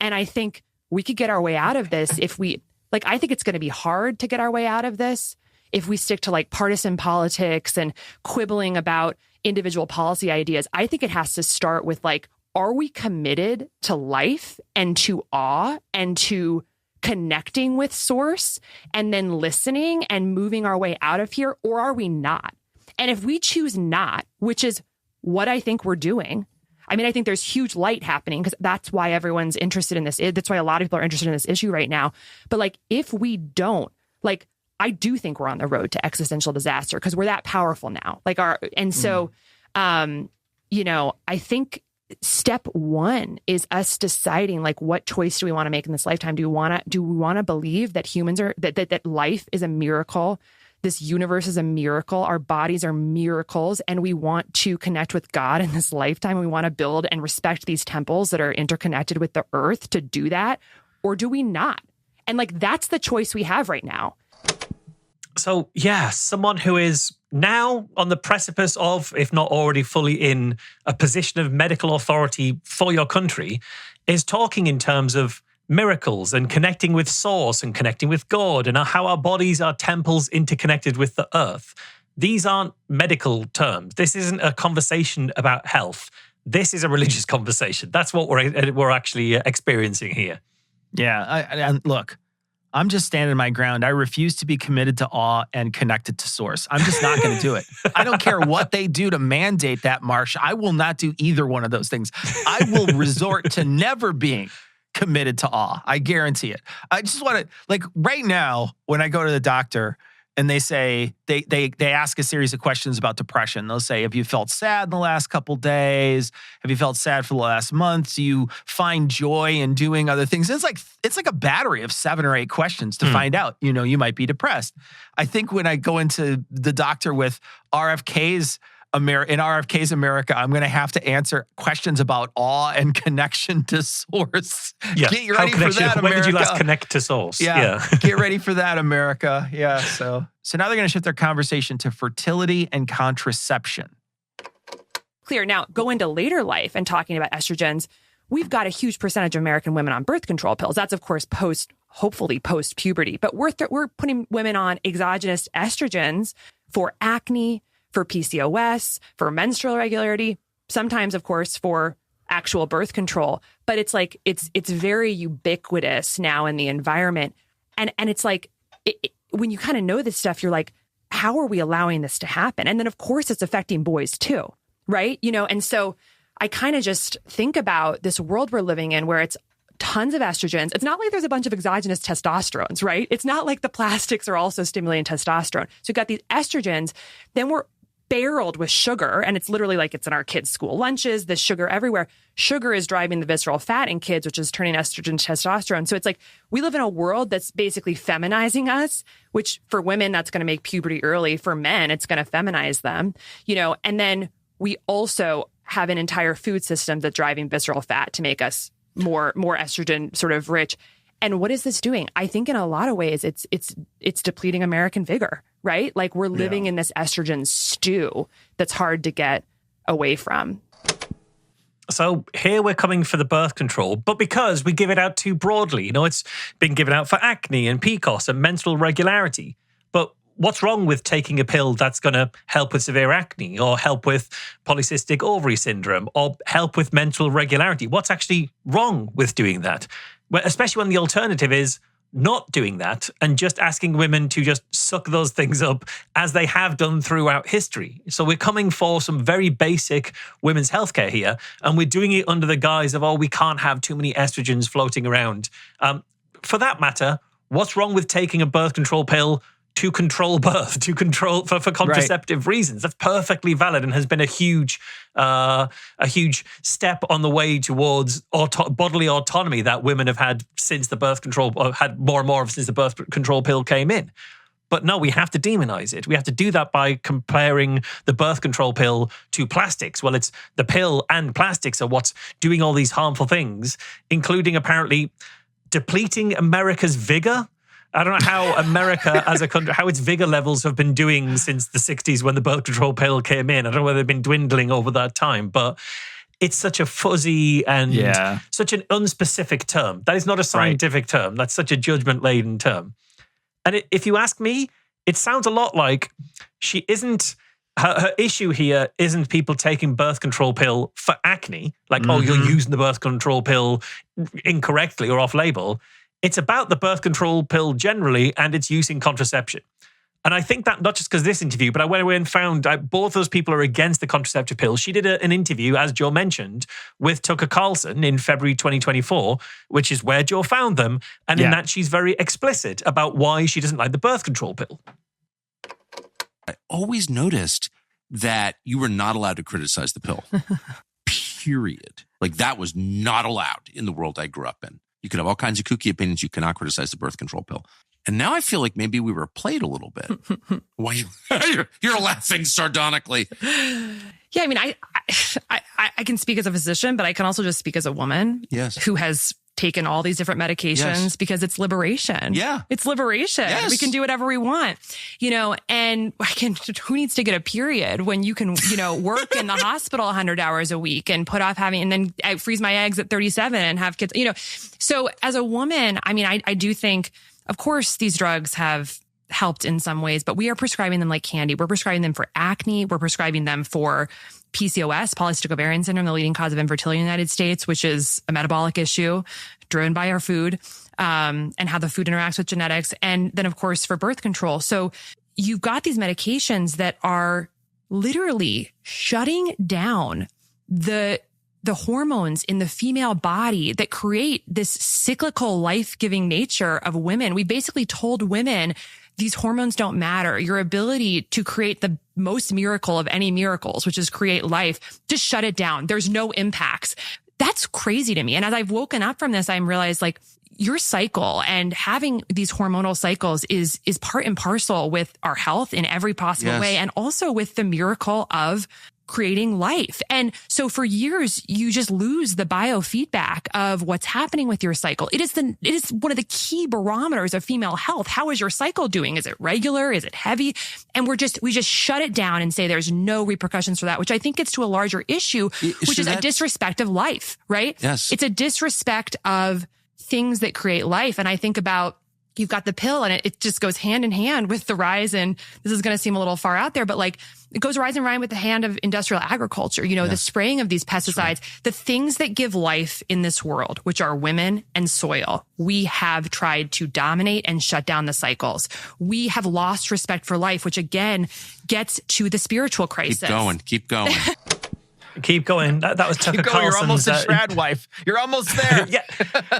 And I think we could get our way out of this if we, I think it's going to be hard to get our way out of this if we stick to like partisan politics and quibbling about individual policy ideas. I think it has to start with like, are we committed to life and to awe and to connecting with source and then listening and moving our way out of here, or are we not? And if we choose not, which is what I think we're doing, I mean, I think there's huge light happening because that's why everyone's interested in this. That's why a lot of people are interested in this issue right now. But like, if we don't, like, I do think we're on the road to existential disaster because we're that powerful now. I think step one is us deciding like, what choice do we want to make in this lifetime? Do we want to believe that humans are, that life is a miracle, this universe is a miracle. Our bodies are miracles, and we want to connect with God in this lifetime. We want to build and respect these temples that are interconnected with the earth to do that, or do we not? And like, that's the choice we have right now. So, yeah, someone who is now on the precipice of, if not already fully in a position of medical authority for your country, is talking in terms of miracles and connecting with source and connecting with God and how our bodies are temples interconnected with the earth. These aren't medical terms. This isn't a conversation about health. This is a religious conversation. That's what we're actually experiencing here. Yeah, and look, I'm just standing my ground. I refuse to be committed to awe and connected to source. I'm just not going to do it. I don't care what they do to mandate that, Marsh. I will not do either one of those things. I will resort to never being committed to awe. I guarantee it. I just want to, like, right now, when I go to the doctor and they say, they ask a series of questions about depression. They'll say, have you felt sad in the last couple days? Have you felt sad for the last month? Do you find joy in doing other things? It's like a battery of 7 or 8 questions to find out, you might be depressed. I think when I go into the doctor with RFK's in RFK's America, I'm going to have to answer questions about awe and connection to source. Yeah. Get ready for that, America. When did you last connect to source? Yeah. Get ready for that, America. Yeah. So now they're going to shift their conversation to fertility and contraception. Clear. Now, go into later life and talking about estrogens. We've got a huge percentage of American women on birth control pills. That's, of course, hopefully post-puberty. But we're putting women on exogenous estrogens for acne, for PCOS, for menstrual irregularity, sometimes, of course, for actual birth control. But it's like, it's very ubiquitous now in the environment. And it's like, when you kind of know this stuff, you're like, how are we allowing this to happen? And then, of course, it's affecting boys too, right? And so I kind of just think about this world we're living in where it's tons of estrogens. It's not like there's a bunch of exogenous testosterones, right? It's not like the plastics are also stimulating testosterone. So you've got these estrogens, then we're barreled with sugar, and it's literally like it's in our kids' school lunches, there's sugar everywhere. Sugar is driving the visceral fat in kids, which is turning estrogen to testosterone. So it's like we live in a world that's basically feminizing us, which for women, that's going to make puberty early. For men, it's going to feminize them, and then we also have an entire food system that's driving visceral fat to make us more estrogen sort of rich. And what is this doing? I think in a lot of ways, it's depleting American vigor, right? Like we're living in this estrogen stew that's hard to get away from. So here we're coming for the birth control, but because we give it out too broadly, it's been given out for acne and PCOS and menstrual irregularity. But what's wrong with taking a pill that's going to help with severe acne or help with polycystic ovary syndrome or help with menstrual irregularity? What's actually wrong with doing that? Well, especially when the alternative is not doing that and just asking women to just suck those things up as they have done throughout history. So we're coming for some very basic women's healthcare here, and we're doing it under the guise of, we can't have too many estrogens floating around. For that matter, what's wrong with taking a birth control pill to control birth, for contraceptive reasons? That's perfectly valid and has been a huge step on the way towards bodily autonomy that women have had since the birth control, had more and more of since the birth control pill came in. But no, we have to demonize it. We have to do that by comparing the birth control pill to plastics. Well, it's the pill and plastics are what's doing all these harmful things, including apparently depleting America's vigor. I don't know how America as a country, how its vigor levels have been doing since the 60s when the birth control pill came in. I don't know whether they've been dwindling over that time, but it's such a fuzzy and such an unspecific term. That is not a scientific term. That's such a judgment-laden term. And if you ask me, it sounds a lot like she isn't, her issue here isn't people taking birth control pill for acne, like, you're using the birth control pill incorrectly or off-label. It's about the birth control pill generally and its use in contraception. And I think that not just because of this interview, but I went away and found both those people are against the contraceptive pill. She did an interview, as Joe mentioned, with Tucker Carlson in February 2024, which is where Joe found them. And in that, she's very explicit about why she doesn't like the birth control pill. I always noticed that you were not allowed to criticize the pill. Period. Like that was not allowed in the world I grew up in. You could have all kinds of kooky opinions. You cannot criticize the birth control pill. And now I feel like maybe we were played a little bit. Why you're laughing sardonically? Yeah, I mean, I can speak as a physician, but I can also just speak as a woman who has taken all these different medications because it's liberation. Yeah. It's liberation. Yes. We can do whatever we want, and who needs to get a period when you can, work in the hospital 100 hours a week and put off having, and then I freeze my eggs at 37 and have kids, So as a woman, I mean, I do think, of course, these drugs have helped in some ways, but we are prescribing them like candy. We're prescribing them for acne. We're prescribing them for PCOS, polycystic ovarian syndrome, the leading cause of infertility in the United States, which is a metabolic issue driven by our food, and how the food interacts with genetics. And then, of course, for birth control. So you've got these medications that are literally shutting down the hormones in the female body that create this cyclical life-giving nature of women. We basically told women these hormones don't matter. Your ability to create the most miracle of any miracles, which is create life, just shut it down. There's no impacts. That's crazy to me. And as I've woken up from this, I'm realized like your cycle and having these hormonal cycles is part and parcel with our health in every possible way. And also with the miracle of creating life. And so for years, you just lose the biofeedback of what's happening with your cycle. It is one of the key barometers of female health. How is your cycle doing? Is it regular? Is it heavy? And we just shut it down and say there's no repercussions for that, which I think gets to a larger issue, which is a disrespect of life, right? Yes. It's a disrespect of things that create life. And I think about, you've got the pill and it just goes hand in hand with the rise. And this is going to seem a little far out there, but like it goes rise and rise with the hand of industrial agriculture, the spraying of these pesticides, the things that give life in this world, which are women and soil. We have tried to dominate and shut down the cycles. We have lost respect for life, which again gets to the spiritual crisis. Keep going. Keep going. That was Tucker Carlson's. You're almost a trad wife. You're almost there. Yeah,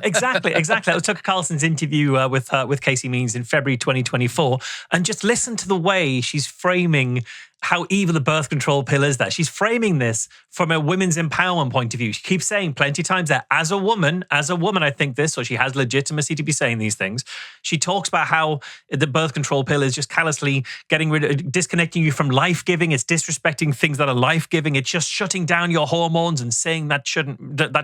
exactly. That was Tucker Carlson's interview with Casey Means in February 2024. And just listen to the way she's framing how evil the birth control pill is. That she's framing this from a women's empowerment point of view. She keeps saying plenty of times that as a woman, I think this, so she has legitimacy to be saying these things. She talks about how the birth control pill is just callously disconnecting you from life-giving. It's disrespecting things that are life-giving. It's just shutting down your hormones and saying that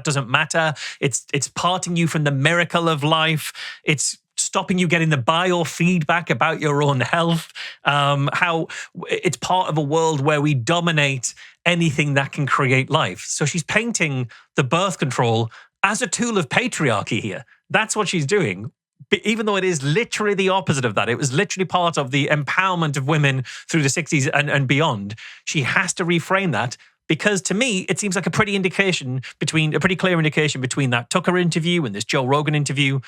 doesn't matter. It's parting you from the miracle of life. It's stopping you getting the biofeedback about your own health, how it's part of a world where we dominate anything that can create life. So she's painting the birth control as a tool of patriarchy here. That's what she's doing. Even though it is literally the opposite of that, it was literally part of the empowerment of women through the 60s and beyond. She has to reframe that. Because to me, it seems like a pretty clear indication between that Tucker interview and this Joe Rogan interview.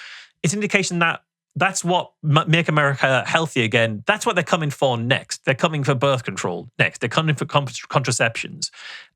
It's an indication that that's what Make America Healthy Again, that's what they're coming for next. They're coming for birth control next. They're coming for contraceptions.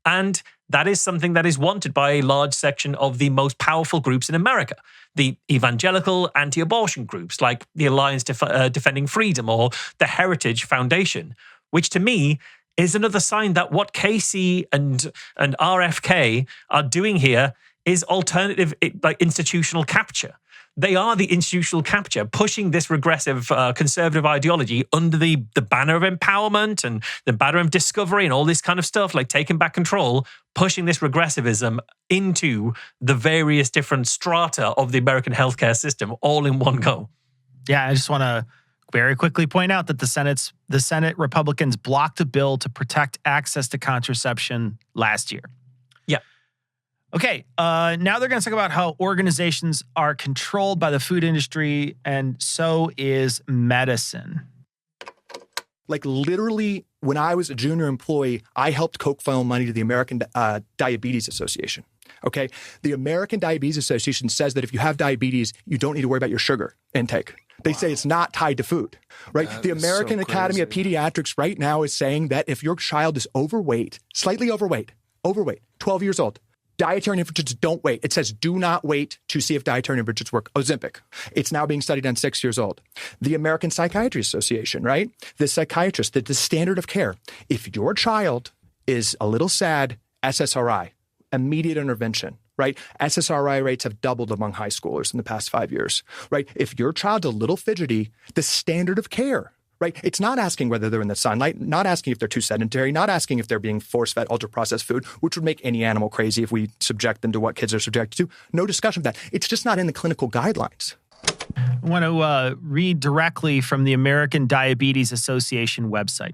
And that is something that is wanted by a large section of the most powerful groups in America. The evangelical anti-abortion groups like the Alliance Defending Freedom or the Heritage Foundation, which to me is another sign that what Casey and RFK are doing here is alternative, like institutional capture. They are the institutional capture, pushing this regressive conservative ideology under the banner of empowerment and the banner of discovery and all this kind of stuff, like taking back control, pushing this regressivism into the various different strata of the American healthcare system all in one go. Yeah, I just want to very quickly point out that the Senate Republicans blocked a bill to protect access to contraception last year. Yeah. Okay, now they're going to talk about how organizations are controlled by the food industry, and so is medicine. Like literally, when I was a junior employee, I helped Coke funnel money to the American Diabetes Association. Okay, the American Diabetes Association says that if you have diabetes, you don't need to worry about your sugar intake. They say it's not tied to food, right? The American Academy of Pediatrics right now is saying that if your child is overweight, slightly overweight, 12 years old, dietary interventions don't wait. It says do not wait to see if dietary interventions work. Ozempic. It's now being studied on 6 years old. The American Psychiatry Association, right? The psychiatrist, the standard of care. If your child is a little sad, SSRI, immediate intervention, right? SSRI rates have doubled among high schoolers in the past 5 years, right? If your child's a little fidgety, the standard of care, right? It's not asking whether they're in the sunlight, not asking if they're too sedentary, not asking if they're being force-fed ultra-processed food, which would make any animal crazy if we subject them to what kids are subjected to. No discussion of that. It's just not in the clinical guidelines. I want to read directly from the American Diabetes Association website.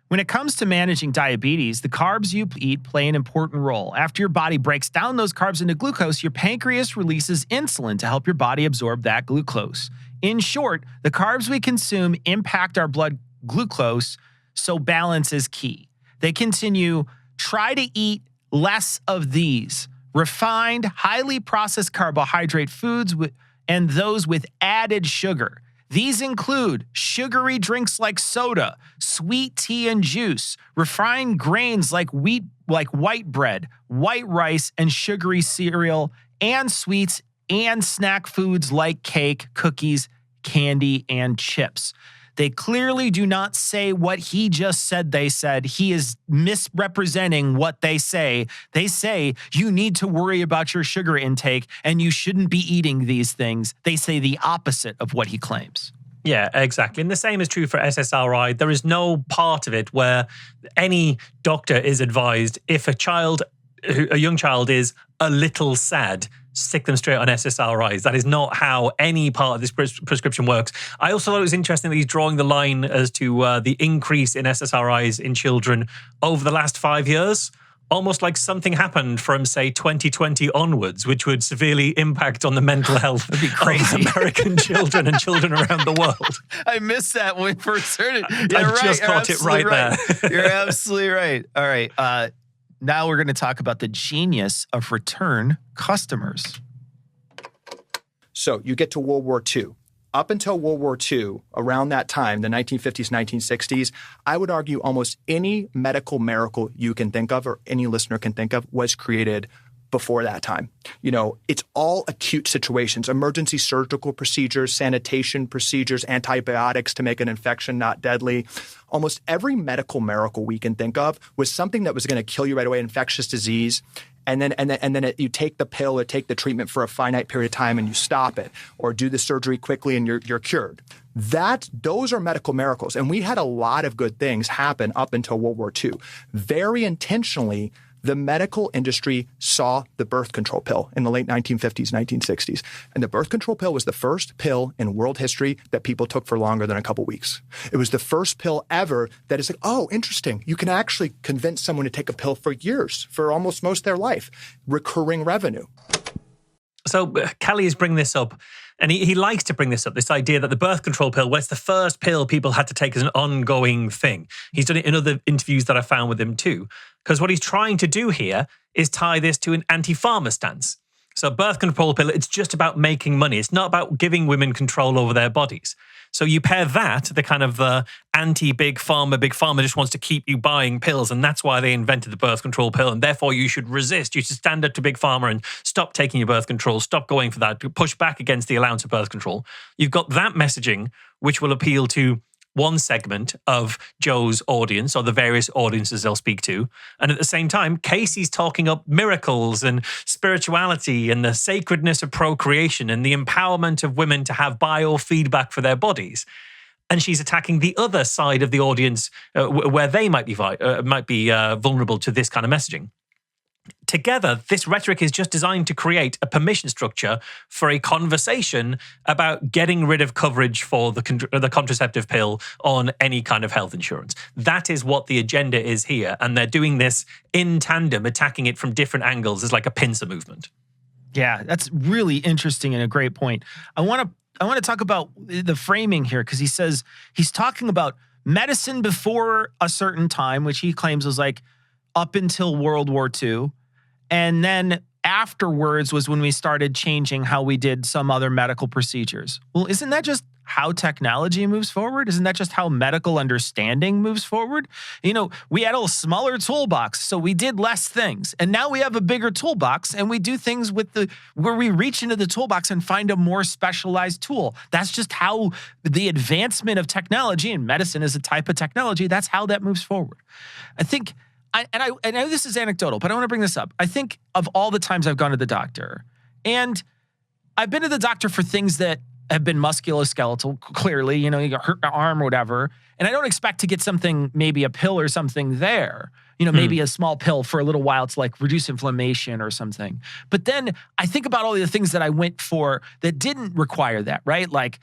When it comes to managing diabetes, the carbs you eat play an important role. After your body breaks down those carbs into glucose, your pancreas releases insulin to help your body absorb that glucose. In short, the carbs we consume impact our blood glucose, so balance is key. They continue, try to eat less of these refined, highly processed carbohydrate foods and those with added sugar. These include sugary drinks like soda, sweet tea and juice, refined grains like white bread, white rice, and sugary cereal, and sweets and snack foods like cake, cookies, candy, and chips. They clearly do not say what he just said they said. He is misrepresenting what they say. They say you need to worry about your sugar intake and you shouldn't be eating these things. They say the opposite of what he claims. Yeah, exactly. And the same is true for SSRI. There is no part of it where any doctor is advised if a young child is a little sad, stick them straight on SSRIs. That is not how any part of this prescription works. I also thought it was interesting that he's drawing the line as to the increase in SSRIs in children over the last 5 years. Almost like something happened from, say, 2020 onwards, which would severely impact on the mental health of American children and children around the world. I missed that when we first heard it. I just caught it right there. You're absolutely right. All right. Now we're going to talk about the genius of return customers. So you get to World War II. Up until World War II, around that time, the 1950s, 1960s, I would argue almost any medical miracle you can think of or any listener can think of was created before that time. You know, it's all acute situations, emergency surgical procedures, sanitation procedures, antibiotics to make an infection not deadly. Almost every medical miracle we can think of was something that was going to kill you right away, infectious disease. And then you take the pill or take the treatment for a finite period of time and you stop it, or do the surgery quickly and you're cured. Those are medical miracles. And we had a lot of good things happen up until World War II. Very intentionally, the medical industry saw the birth control pill in the late 1950s, 1960s. And the birth control pill was the first pill in world history that people took for longer than a couple weeks. It was the first pill ever that is like, oh, interesting. You can actually convince someone to take a pill for years, for almost most of their life. Recurring revenue. So Calley is bringing this up, and he likes to bring this up, this idea that the birth control pill, well, it's the first pill people had to take as an ongoing thing. He's done it in other interviews that I found with him too, because what he's trying to do here is tie this to an anti-pharma stance. So birth control pill, it's just about making money. It's not about giving women control over their bodies. So you pair that, the kind of anti-big pharma just wants to keep you buying pills, and that's why they invented the birth control pill, and therefore you should resist. You should stand up to big pharma and stop taking your birth control, stop going for that, push back against the allowance of birth control. You've got that messaging, which will appeal to one segment of Joe's audience or the various audiences they'll speak to. And at the same time, Casey's talking up miracles and spirituality and the sacredness of procreation and the empowerment of women to have biofeedback for their bodies. And she's attacking the other side of the audience where they might be vulnerable to this kind of messaging. Together, this rhetoric is just designed to create a permission structure for a conversation about getting rid of coverage for the contraceptive pill on any kind of health insurance. That is what the agenda is here. And they're doing this in tandem, attacking it from different angles as like a pincer movement. Yeah, that's really interesting and a great point. I want to talk about the framing here, because he says he's talking about medicine before a certain time, which he claims was like up until World War II. And then afterwards was when we started changing how we did some other medical procedures. Well, isn't that just how technology moves forward? Isn't that just how medical understanding moves forward? You know, we had a smaller toolbox, so we did less things. And now we have a bigger toolbox, and we do things where we reach into the toolbox and find a more specialized tool. That's just how the advancement of technology, and medicine is a type of technology, that's how that moves forward. I think I know this is anecdotal, but I want to bring this up. I think of all the times I've gone to the doctor, and I've been to the doctor for things that have been musculoskeletal, clearly, you got hurt your arm or whatever. And I don't expect to get something, maybe a pill or something there, maybe a small pill for a little while to like reduce inflammation or something. But then I think about all the things that I went for that didn't require that, right? Like,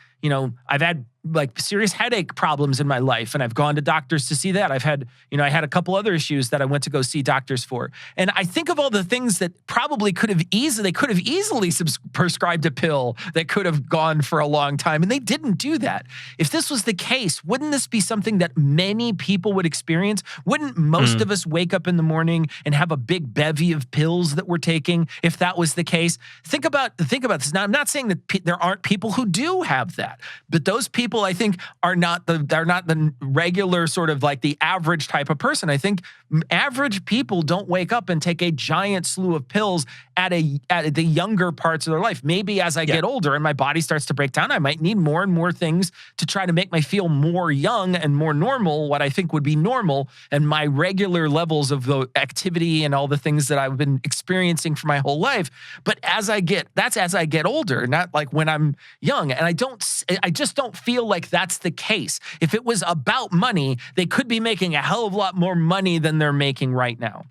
I've had like serious headache problems in my life, and I've gone to doctors to see that. I've had, I had a couple other issues that I went to go see doctors for. And I think of all the things that probably they could have easily prescribed a pill that could have gone for a long time, and they didn't do that. If this was the case, wouldn't this be something that many people would experience? Wouldn't most of us wake up in the morning and have a big bevy of pills that we're taking if that was the case? Think about this. Now, I'm not saying that there aren't people who do have that, but those people, I think, are not the regular sort of like the average type of person. I think average people don't wake up and take a giant slew of pills at the younger parts of their life. Maybe as I get older and my body starts to break down, I might need more and more things to try to make me feel more young and more normal, what I think would be normal, and my regular levels of the activity and all the things that I've been experiencing for my whole life. But as I get older, not like when I'm young. And I just don't feel like that's the case. If it was about money, they could be making a hell of a lot more money than they're making right now.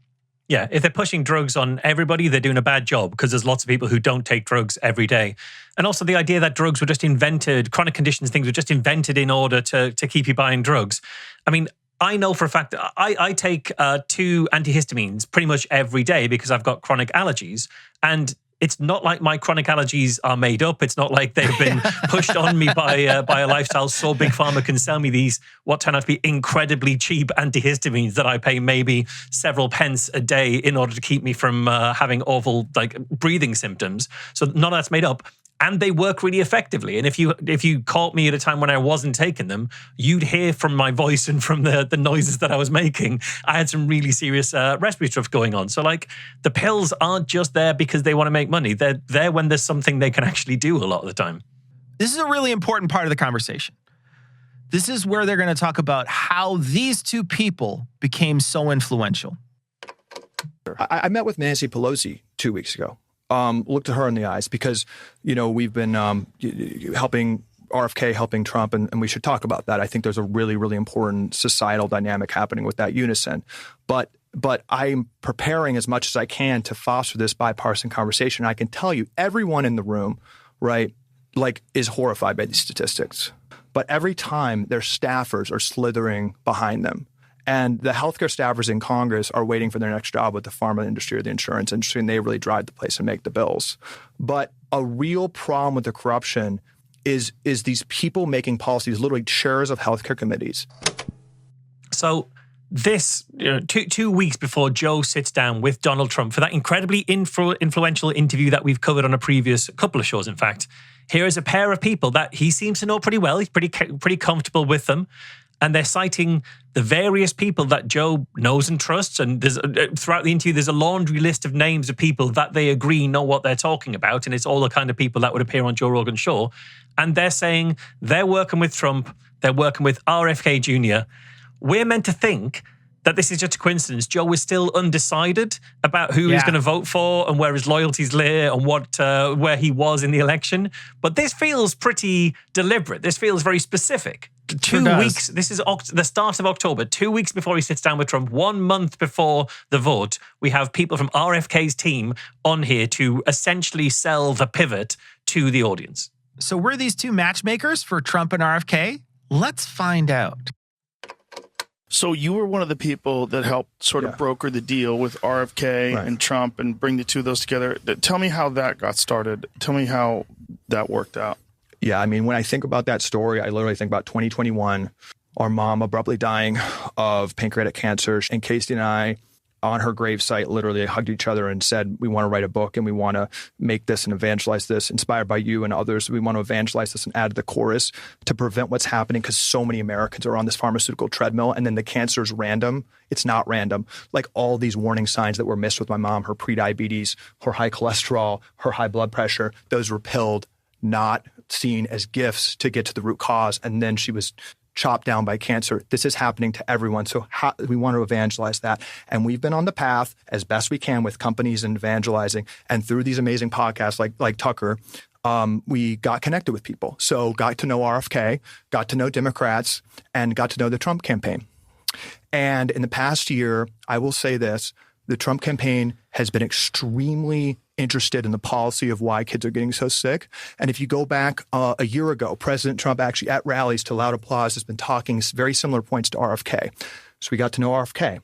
Yeah, if they're pushing drugs on everybody, they're doing a bad job, because there's lots of people who don't take drugs every day. And also the idea that drugs were just invented, chronic conditions, things were just invented in order to keep you buying drugs. I mean, I know for a fact I take 2 antihistamines pretty much every day because I've got chronic allergies. And it's not like my chronic allergies are made up. It's not like they've been pushed on me by a lifestyle so Big Pharma can sell me these, what turn out to be incredibly cheap antihistamines that I pay maybe several pence a day in order to keep me from having awful like breathing symptoms. So none of that's made up. And they work really effectively. And if you caught me at a time when I wasn't taking them, you'd hear from my voice and from the noises that I was making, I had some really serious respiratory stuff going on. So like the pills aren't just there because they want to make money. They're there when there's something they can actually do a lot of the time. This is a really important part of the conversation. This is where they're going to talk about how these two people became so influential. I met with Nancy Pelosi 2 weeks ago. Looked at her in the eyes because, we've been helping RFK, helping Trump, and we should talk about that. I think there's a really, really important societal dynamic happening with that unison. But I'm preparing as much as I can to foster this bipartisan conversation. I can tell you, everyone in the room, right, like is horrified by these statistics. But every time their staffers are slithering behind them. And the healthcare staffers in Congress are waiting for their next job with the pharma industry or the insurance industry, and they really drive the place and make the bills. But a real problem with the corruption is these people making policies, literally chairs of healthcare committees. So this, 2 weeks before Joe sits down with Donald Trump for that incredibly influential interview that we've covered on a previous couple of shows, in fact, here is a pair of people that he seems to know pretty well. He's pretty comfortable with them. And they're citing the various people that Joe knows and trusts. And there's, throughout the interview, there's a laundry list of names of people that they agree know what they're talking about. And it's all the kind of people that would appear on Joe Rogan's show. And they're saying they're working with Trump. They're working with RFK Jr. We're meant to think that this is just a coincidence. Joe is still undecided about who he's going to vote for and where his loyalties lay and where he was in the election. But this feels pretty deliberate. This feels very specific. 2 weeks, this is the start of October, 2 weeks before he sits down with Trump, 1 month before the vote, we have people from RFK's team on here to essentially sell the pivot to the audience. So were these two matchmakers for Trump and RFK? Let's find out. So you were one of the people that helped sort of broker the deal with RFK and Trump and bring the two of those together. Tell me how that got started. Tell me how that worked out. Yeah, I mean, when I think about that story, I literally think about 2021, our mom abruptly dying of pancreatic cancer. And Casey and I, on her gravesite, literally hugged each other and said, we want to write a book and we want to make this and evangelize this, inspired by you and others. We want to evangelize this and add to the chorus to prevent what's happening, because so many Americans are on this pharmaceutical treadmill, and then the cancer is random. It's not random. Like all these warning signs that were missed with my mom, her prediabetes, her high cholesterol, her high blood pressure, those were pilled, not seen as gifts to get to the root cause. And then she was chopped down by cancer. This is happening to everyone. So we want to evangelize that. And we've been on the path as best we can with companies and evangelizing. And through these amazing podcasts like Tucker, we got connected with people. So got to know RFK, got to know Democrats, and got to know the Trump campaign. And in the past year, I will say this, the Trump campaign has been extremely interested in the policy of why kids are getting so sick. And if you go back a year ago, President Trump actually at rallies to loud applause has been talking very similar points to RFK. So we got to know RFK.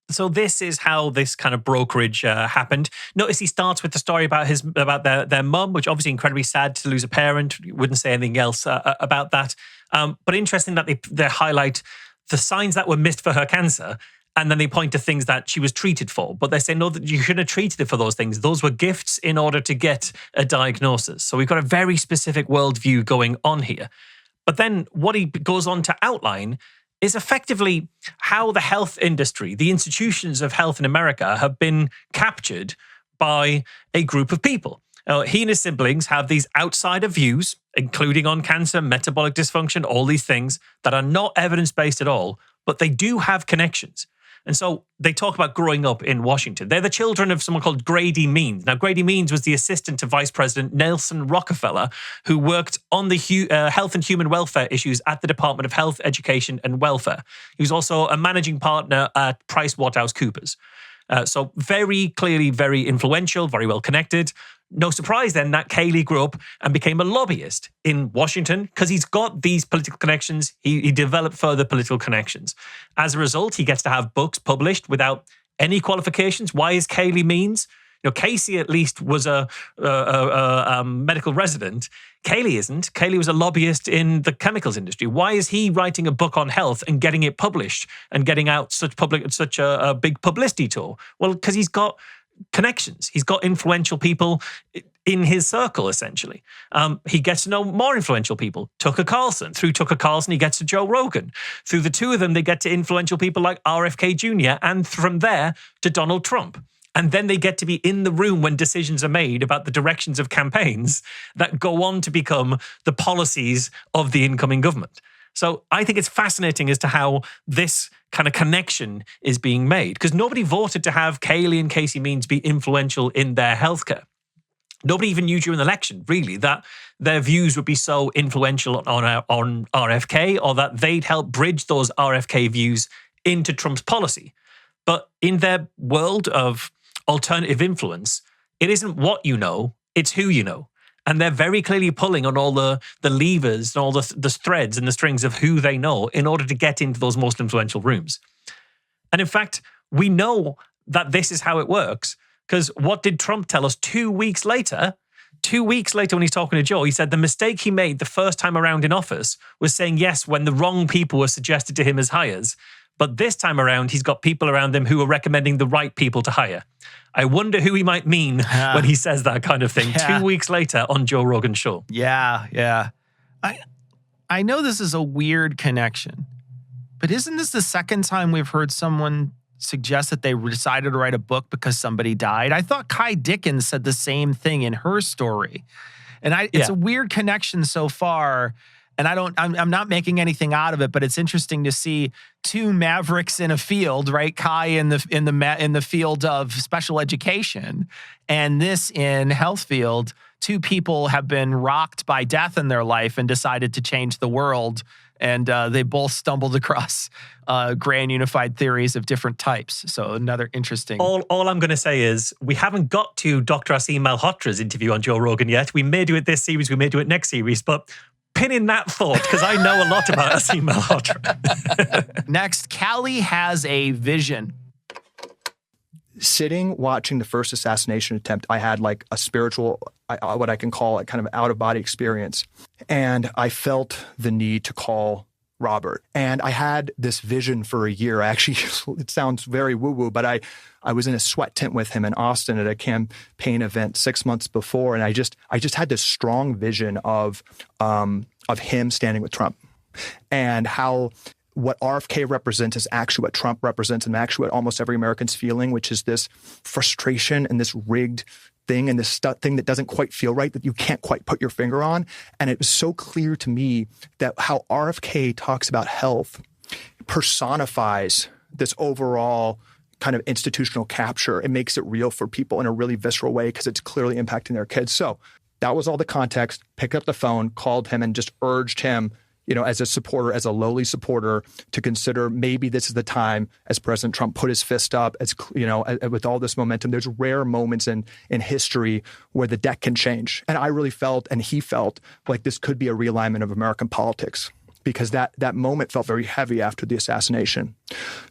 So this is how this kind of brokerage happened. Notice he starts with the story about their mum, which obviously incredibly sad to lose a parent. Wouldn't say anything else about that. But interesting that they highlight the signs that were missed for her cancer, and then they point to things that she was treated for. But they say, no, that you shouldn't have treated her for those things. Those were gifts in order to get a diagnosis. So we've got a very specific worldview going on here. But then what he goes on to outline is effectively how the health industry, the institutions of health in America, have been captured by a group of people. He and his siblings have these outsider views, including on cancer, metabolic dysfunction, all these things that are not evidence-based at all, but they do have connections. And so they talk about growing up in Washington. They're the children of someone called Grady Means. Now, Grady Means was the assistant to Vice President Nelson Rockefeller, who worked on the health and human welfare issues at the Department of Health, Education, and Welfare. He was also a managing partner at PricewaterhouseCoopers. So very clearly very influential, very well connected. No surprise then that Calley grew up and became a lobbyist in Washington because he's got these political connections. He developed further political connections. As a result, he gets to have books published without any qualifications. Why is Calley Means? Casey at least was a medical resident. Calley isn't. Calley was a lobbyist in the chemicals industry. Why is he writing a book on health and getting it published and getting out such a big publicity tour? Well, because he's got connections. He's got influential people in his circle, essentially. He gets to know more influential people. Tucker Carlson. Through Tucker Carlson, he gets to Joe Rogan. Through the two of them, they get to influential people like RFK Jr. and from there to Donald Trump. And then they get to be in the room when decisions are made about the directions of campaigns that go on to become the policies of the incoming government. So I think it's fascinating as to how this kind of connection is being made, because nobody voted to have Calley and Casey Means be influential in their healthcare. Nobody even knew during the election, really, that their views would be so influential on RFK, or that they'd help bridge those RFK views into Trump's policy. But in their world of alternative influence, it isn't what you know, it's who you know. And they're very clearly pulling on all the levers and all the threads and the strings of who they know in order to get into those most influential rooms. And in fact, we know that this is how it works, because what did Trump tell us 2 weeks later? 2 weeks later when he's talking to Joe, he said the mistake he made the first time around in office was saying yes when the wrong people were suggested to him as hires. But this time around, he's got people around him who are recommending the right people to hire. I wonder who he might mean when he says that kind of thing 2 weeks later on Joe Rogan's show. Yeah. I know this is a weird connection, but isn't this the second time we've heard someone suggest that they decided to write a book because somebody died? I thought Kai Dickens said the same thing in her story. And it's a weird connection so far. And I'm not making anything out of it, but it's interesting to see two mavericks in a field, right? Kai in the field of special education, and this in health field. Two people have been rocked by death in their life and decided to change the world. And they both stumbled across grand unified theories of different types. So another interesting. All I'm going to say is we haven't got to Dr. Asim Malhotra's interview on Joe Rogan yet. We may do it this series, we may do it next series, but pin in that thought, because I know a lot about Asim Malhotra. Next, Calley has a vision. Sitting, watching the first assassination attempt, I had like a spiritual, what I can call a kind of out-of-body experience. And I felt the need to call Robert. And I had this vision for a year. Actually, it sounds very woo-woo, but I was in a sweat tent with him in Austin at a campaign event 6 months before. And I just had this strong vision of him standing with Trump, and how what RFK represents is actually what Trump represents, and actually what almost every American's feeling, which is this frustration and this rigged thing and this thing that doesn't quite feel right, that you can't quite put your finger on. And it was so clear to me that how RFK talks about health personifies this overall kind of institutional capture. It makes it real for people in a really visceral way because it's clearly impacting their kids. So that was all the context. Picked up the phone, called him, and just urged him, as a supporter, as a lowly supporter, to consider maybe this is the time, as President Trump put his fist up, with all this momentum. There's rare moments in history where the deck can change. And I really felt, and he felt, like this could be a realignment of American politics, because that moment felt very heavy after the assassination.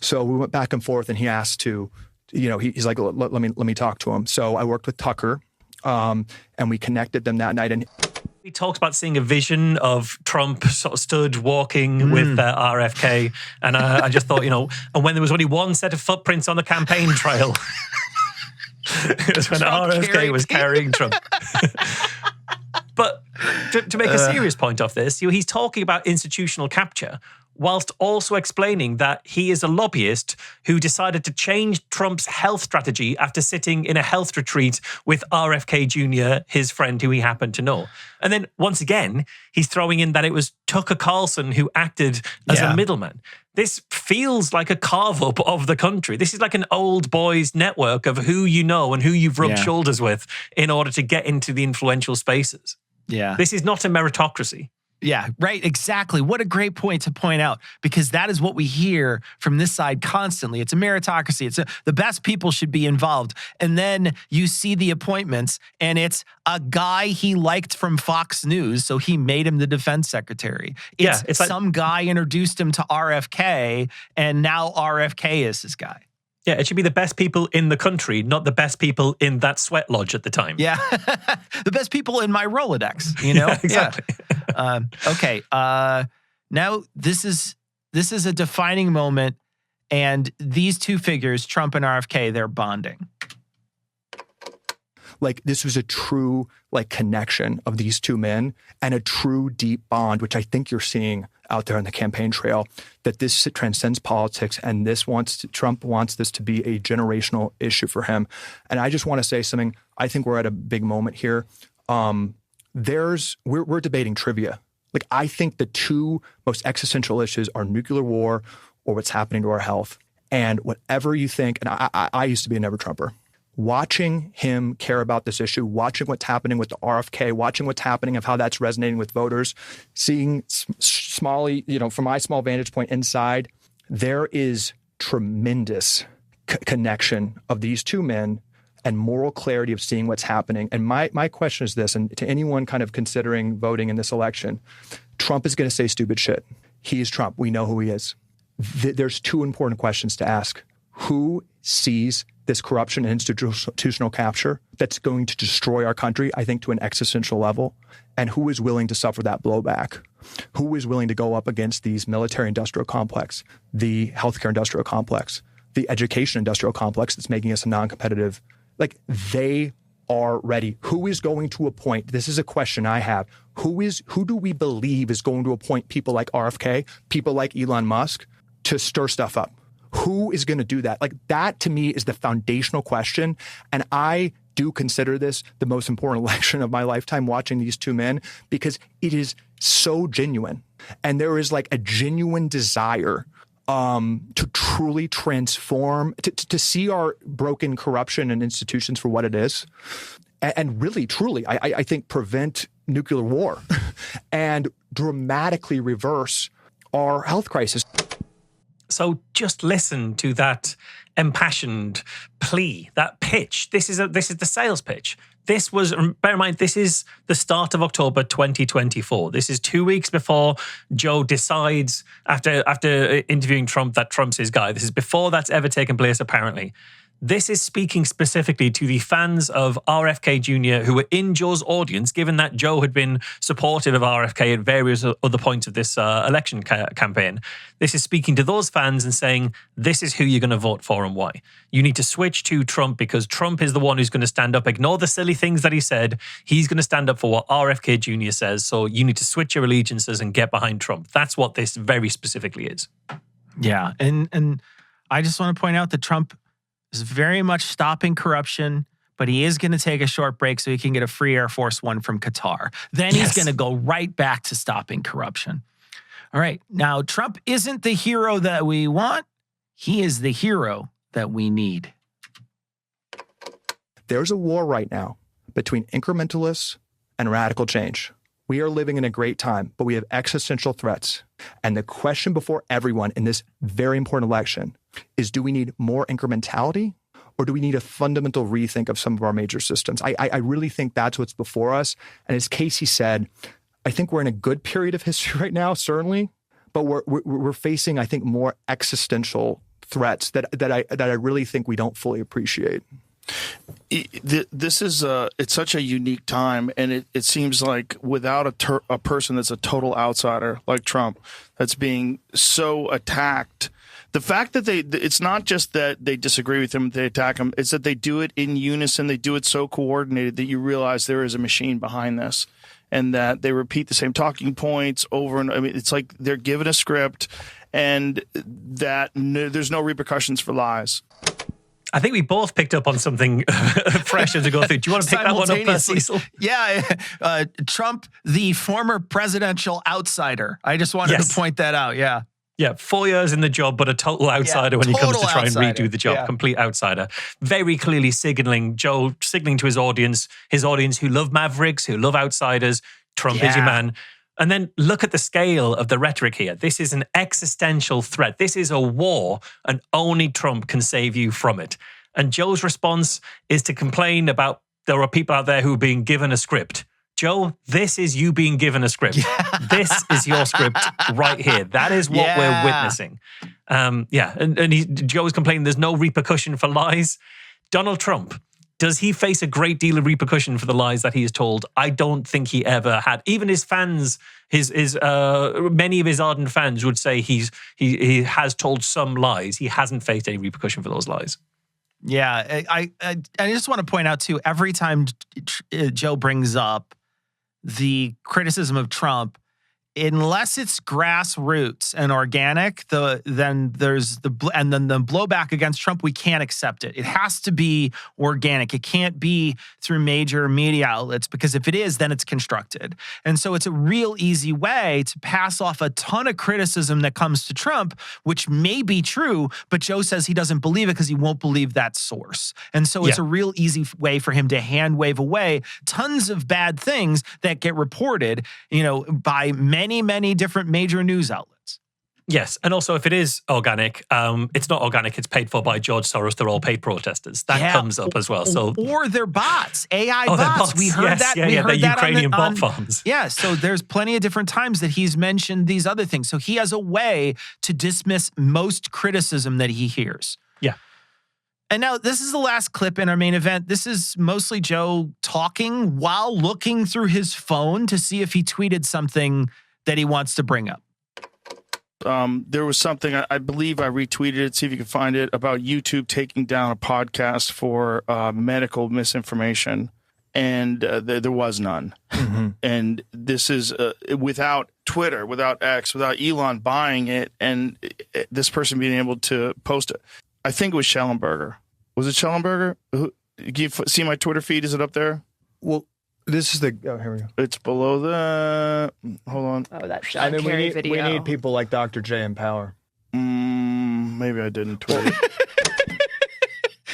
So we went back and forth, and he asked to, he's like, let me talk to him. So I worked with Tucker, and we connected them that night. And he talks about seeing a vision of Trump sort of stood walking with RFK. And I just thought, and when there was only one set of footprints on the campaign trail, it was when RFK was carrying Trump. But to make a serious point of this, he's talking about institutional capture, whilst also explaining that he is a lobbyist who decided to change Trump's health strategy after sitting in a health retreat with RFK Jr., his friend who he happened to know. And then once again, he's throwing in that it was Tucker Carlson who acted as a middleman. This feels like a carve-up of the country. This is like an old boys network of who you know and who you've rubbed shoulders with in order to get into the influential spaces. Yeah. This is not a meritocracy. Yeah, right. Exactly. What a great point to point out, because that is what we hear from this side constantly. It's a meritocracy. The best people should be involved. And then you see the appointments, and it's a guy he liked from Fox News, so he made him the defense secretary. It's like some guy introduced him to RFK, and now RFK is his guy. Yeah, it should be the best people in the country, not the best people in that sweat lodge at the time. Yeah, the best people in my Rolodex, Yeah, exactly. Yeah. Okay, now this is a defining moment, and these two figures, Trump and RFK, they're bonding. Like, this was a true, connection of these two men and a true deep bond, which I think you're seeing out there on the campaign trail, that this transcends politics, and Trump wants this to be a generational issue for him. And I just want to say something. I think we're at a big moment here. We're debating trivia. I think the two most existential issues are nuclear war or what's happening to our health. And whatever you think, and I used to be a never Trumper. Watching him care about this issue, watching what's happening with the RFK, watching what's happening of how that's resonating with voters, seeing smally, from my small vantage point inside, there is tremendous connection of these two men and moral clarity of seeing what's happening. And my question is this, and to anyone kind of considering voting in this election, Trump is going to say stupid shit. He is Trump. We know who he is. There's two important questions to ask. Who sees this corruption and institutional capture that's going to destroy our country, I think, to an existential level? And who is willing to suffer that blowback? Who is willing to go up against these military-industrial complex, the healthcare industrial complex, the education industrial complex that's making us a non-competitive? They are ready. Who is going to appoint? This is a question I have. Who do we believe is going to appoint people like RFK, people like Elon Musk, to stir stuff up? Who is going to do that? That to me is the foundational question. And I do consider this the most important election of my lifetime, watching these two men, because it is so genuine. And there is a genuine desire to truly transform, to see our broken corruption and institutions for what it is. And really, truly, I think prevent nuclear war and dramatically reverse our health crisis. So just listen to that impassioned plea, that pitch. This is the sales pitch. This was, bear in mind, this is the start of October 2024. This is 2 weeks before Joe decides, after interviewing Trump, that Trump's his guy. This is before that's ever taken place, apparently. This is speaking specifically to the fans of RFK Jr. who were in Joe's audience, given that Joe had been supportive of RFK at various other points of this election campaign. This is speaking to those fans and saying, this is who you're going to vote for and why. You need to switch to Trump because Trump is the one who's going to stand up. Ignore the silly things that he said. He's going to stand up for what RFK Jr. says. So you need to switch your allegiances and get behind Trump. That's what this very specifically is. Yeah. And I just want to point out that Trump is very much stopping corruption, but he is going to take a short break so he can get a free Air Force One from Qatar. Then he's going to go right back to stopping corruption. All right. Now, Trump isn't the hero that we want. He is the hero that we need. There's a war right now between incrementalists and radical change. We are living in a great time, but we have existential threats. And the question before everyone in this very important election is, do we need more incrementality, or do we need a fundamental rethink of some of our major systems? I really think that's what's before us. And as Casey said, I think we're in a good period of history right now, certainly, but we're facing, I think, more existential threats that I really think we don't fully appreciate. This is it's such a unique time, and it seems like without a person that's a total outsider like Trump, that's being so attacked. The fact that it's not just that they disagree with him, they attack him, it's that they do it in unison, they do it so coordinated that you realize there is a machine behind this, and that they repeat the same talking points over and I mean, it's like they're given a script, and that there's no repercussions for lies. I think we both picked up on something fresh as we go through. Do you want to pick that one up, Cecil? Yeah. Trump, the former presidential outsider. I just wanted to point that out. Yeah. Yeah, 4 years in the job, but a total outsider when he comes to try and redo the job. Yeah. Complete outsider. Very clearly signaling to his audience who love mavericks, who love outsiders. Trump is your man. And then look at the scale of the rhetoric here. This is an existential threat. This is a war, and only Trump can save you from it. And Joe's response is to complain about there are people out there who are being given a script. Joe, this is you being given a script. This is your script right here. That is what we're witnessing. And Joe's complaining there's no repercussion for lies. Donald Trump, does he face a great deal of repercussion for the lies that he is told? I don't think he ever had. Even his fans, many of his ardent fans would say he has told some lies. He hasn't faced any repercussion for those lies. Yeah, I just want to point out too, every time Joe brings up the criticism of Trump, unless it's grassroots and organic, then the blowback against Trump, we can't accept it. It has to be organic. It can't be through major media outlets, because if it is, then it's constructed. And so it's a real easy way to pass off a ton of criticism that comes to Trump, which may be true, but Joe says he doesn't believe it because he won't believe that source. And so it's a real easy way for him to hand wave away tons of bad things that get reported, by many different major news outlets. Yes, and also if it is organic, it's not organic. It's paid for by George Soros. They're all paid protesters. That comes up as well. So or they're bots, AI bots. We heard that. We heard the that Ukrainian bot farms. Yeah, so there's plenty of different times that he's mentioned these other things. So he has a way to dismiss most criticism that he hears. Yeah. And now this is the last clip in our main event. This is mostly Joe talking while looking through his phone to see if he tweeted something that he wants to bring up. There was something, I believe I retweeted it, see if you can find it, about YouTube taking down a podcast for medical misinformation. And there was none. Mm-hmm. And this is without Twitter, without X, without Elon buying it, and this person being able to post it. I think it was Schellenberger. Was it Schellenberger? Can you see my Twitter feed? Is it up there? Well, this is here we go. It's below the, hold on. Oh, that John Kerry video. We need people like Dr. J in power. Maybe I didn't tweet it.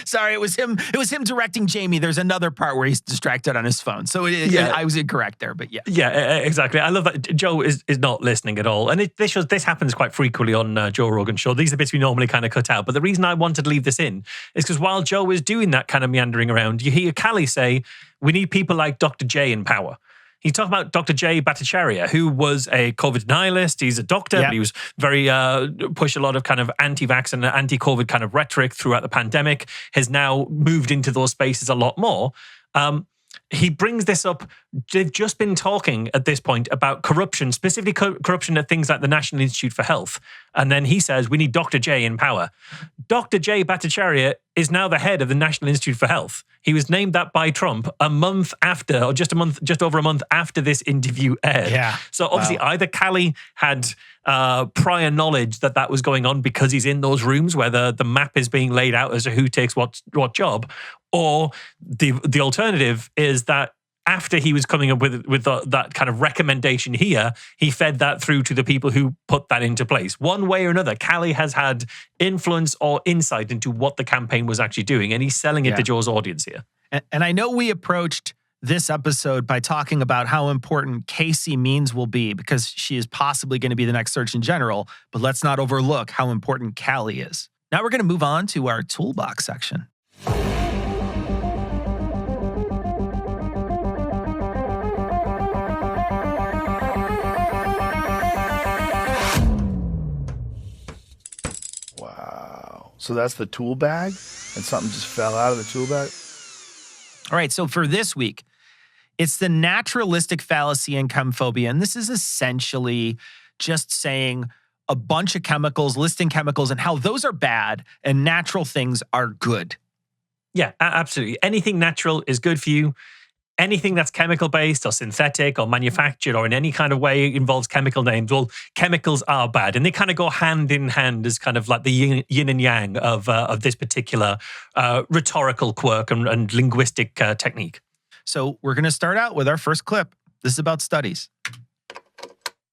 Sorry, it was him. It was him directing Jamie. There's another part where he's distracted on his phone. So I was incorrect there, but yeah. Yeah, exactly. I love that Joe is not listening at all. And this happens quite frequently on Joe Rogan's show. These are bits we normally kind of cut out. But the reason I wanted to leave this in is because while Joe is doing that kind of meandering around, you hear Calley say, we need people like Dr. J in power. He's talking about Dr. J. Bhattacharya, who was a COVID denialist. He's a doctor, but he was very, pushed a lot of kind of anti-vax and anti-COVID kind of rhetoric throughout the pandemic, has now moved into those spaces a lot more. He brings this up. They've just been talking at this point about corruption, specifically corruption at things like the National Institute for Health. And then he says, we need Dr. J in power. Dr. J Bhattacharya is now the head of the National Institute for Health. He was named that by Trump a month after, or just over a month after this interview aired. Yeah. So obviously either Calley had prior knowledge that was going on because he's in those rooms where the map is being laid out as to who takes what job, or the alternative is that after he was coming up with that kind of recommendation here, he fed that through to the people who put that into place. One way or another, Calley has had influence or insight into what the campaign was actually doing, and he's selling it to Joe's audience here. And I know we approached this episode by talking about how important Casey Means will be because she is possibly going to be the next Surgeon General, but let's not overlook how important Calley is. Now we're going to move on to our toolbox section. So that's the tool bag, and something just fell out of the tool bag. All right, so for this week, it's the naturalistic fallacy and chemphobia, and this is essentially just saying a bunch of chemicals, listing chemicals, and how those are bad and natural things are good. Yeah, absolutely. Anything natural is good for you. Anything that's chemical-based or synthetic or manufactured or in any kind of way involves chemical names, well, chemicals are bad. And they kind of go hand in hand as kind of like the yin and yang of this particular rhetorical quirk and linguistic technique. So we're going to start out with our first clip. This is about studies.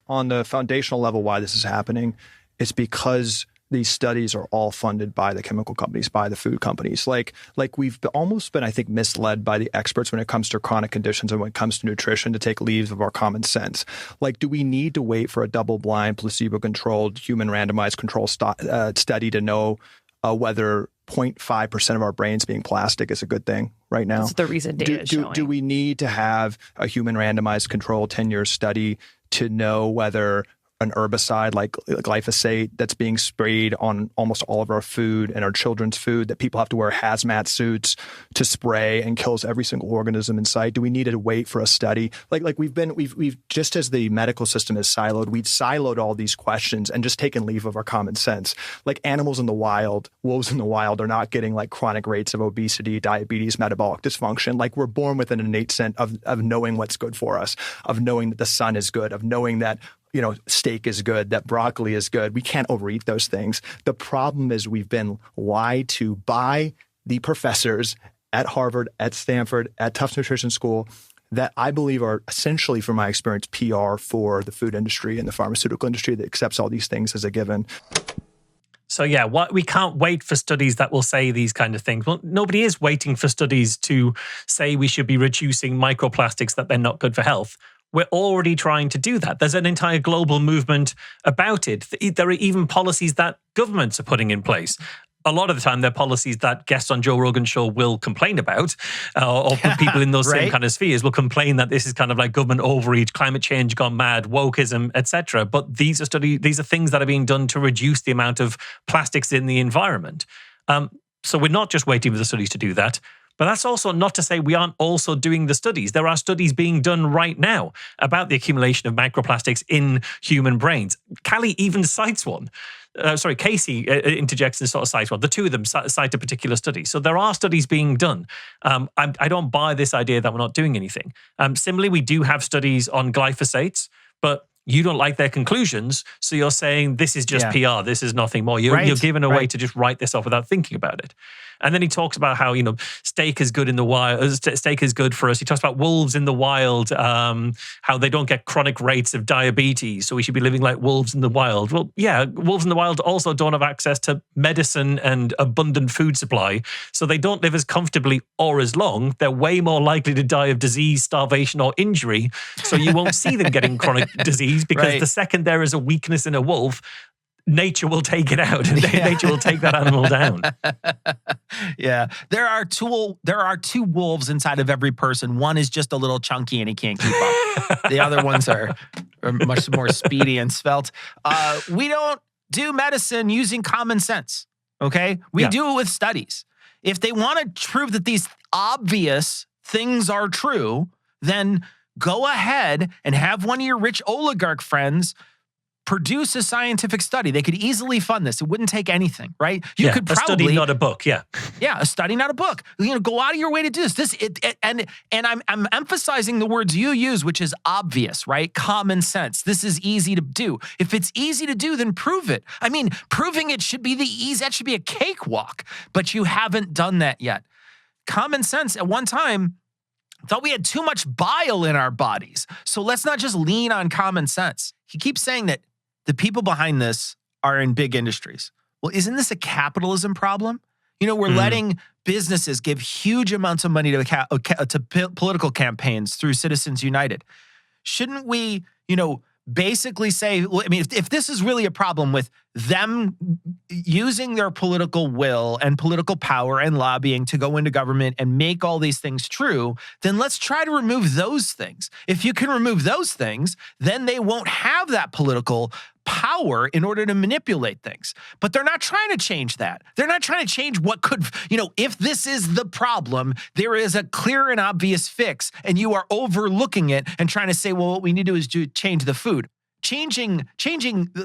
On the foundational level, why this is happening, it's because these studies are all funded by the chemical companies, by the food companies. Like we've almost been, I think, misled by the experts when it comes to chronic conditions and when it comes to nutrition to take leave of our common sense. Like, do we need to wait for a double-blind, placebo-controlled, human randomized control study to know whether 0.5% of our brains being plastic is a good thing right now? That's the reason data is showing. Do we need to have a human randomized control 10-year study to know whether an herbicide like glyphosate that's being sprayed on almost all of our food and our children's food that people have to wear hazmat suits to spray and kills every single organism in sight? Do we need to wait for a study? We've just as the medical system is siloed, we've siloed all these questions and just taken leave of our common sense. Like animals in the wild, wolves in the wild are not getting like chronic rates of obesity, diabetes, metabolic dysfunction. Like we're born with an innate sense of knowing what's good for us, of knowing that the sun is good, of knowing that steak is good, that broccoli is good. We can't overeat those things. The problem is we've been lied to by the professors at Harvard, at Stanford, at Tufts Nutrition School that I believe are essentially, from my experience, PR for the food industry and the pharmaceutical industry that accepts all these things as a given. So yeah, we can't wait for studies that will say these kind of things. Well, nobody is waiting for studies to say we should be reducing microplastics, that they're not good for health. We're already trying to do that. There's an entire global movement about it. There are even policies that governments are putting in place. A lot of the time, they're policies that guests on Joe Rogan's show will complain about, or people in those same kind of spheres will complain that this is kind of like government overreach, climate change gone mad, wokeism, etc. But these are things that are being done to reduce the amount of plastics in the environment. So we're not just waiting for the studies to do that. But that's also not to say we aren't also doing the studies. There are studies being done right now about the accumulation of microplastics in human brains. Calley even cites one. Casey interjects and sort of cites one. The two of them cite a particular study. So there are studies being done. I don't buy this idea that we're not doing anything. Similarly, we do have studies on glyphosates, but you don't like their conclusions, so you're saying this is just PR, this is nothing more. You're given a way to just write this off without thinking about it. And then he talks about how, steak is good in the wild, steak is good for us. He talks about wolves in the wild, how they don't get chronic rates of diabetes, so we should be living like wolves in the wild. Well, yeah, wolves in the wild also don't have access to medicine and abundant food supply, so they don't live as comfortably or as long. They're way more likely to die of disease, starvation, or injury, so you won't see them getting chronic disease because the second there is a weakness in a wolf, nature will take it out and nature will take that animal down. Yeah. There are two wolves inside of every person. One is just a little chunky and he can't keep up. The other ones are much more speedy and svelte. We don't do medicine using common sense. Okay. We do it with studies. If they want to prove that these obvious things are true, then go ahead and have one of your rich oligarch friends produce a scientific study. They could easily fund this. It wouldn't take anything, right? You could a probably study, not a book. Yeah. Yeah, a study, not a book. Go out of your way to do this. And I'm emphasizing the words you use, which is obvious, right? Common sense. This is easy to do. If it's easy to do, then prove it. I mean, proving it should be that should be a cakewalk, but you haven't done that yet. Common sense at one time thought we had too much bile in our bodies. So let's not just lean on common sense. He keeps saying that the people behind this are in big industries. Well, isn't this a capitalism problem? We're letting businesses give huge amounts of money to political campaigns through Citizens United. Shouldn't we, basically say, I mean, if this is really a problem with them using their political will and political power and lobbying to go into government and make all these things true, then let's try to remove those things. If you can remove those things, then they won't have that political power in order to manipulate things. But they're not trying to change that. They're not trying to change what could, if this is the problem, there is a clear and obvious fix, and you are overlooking it and trying to say, well, what we need to do is change the food. Changing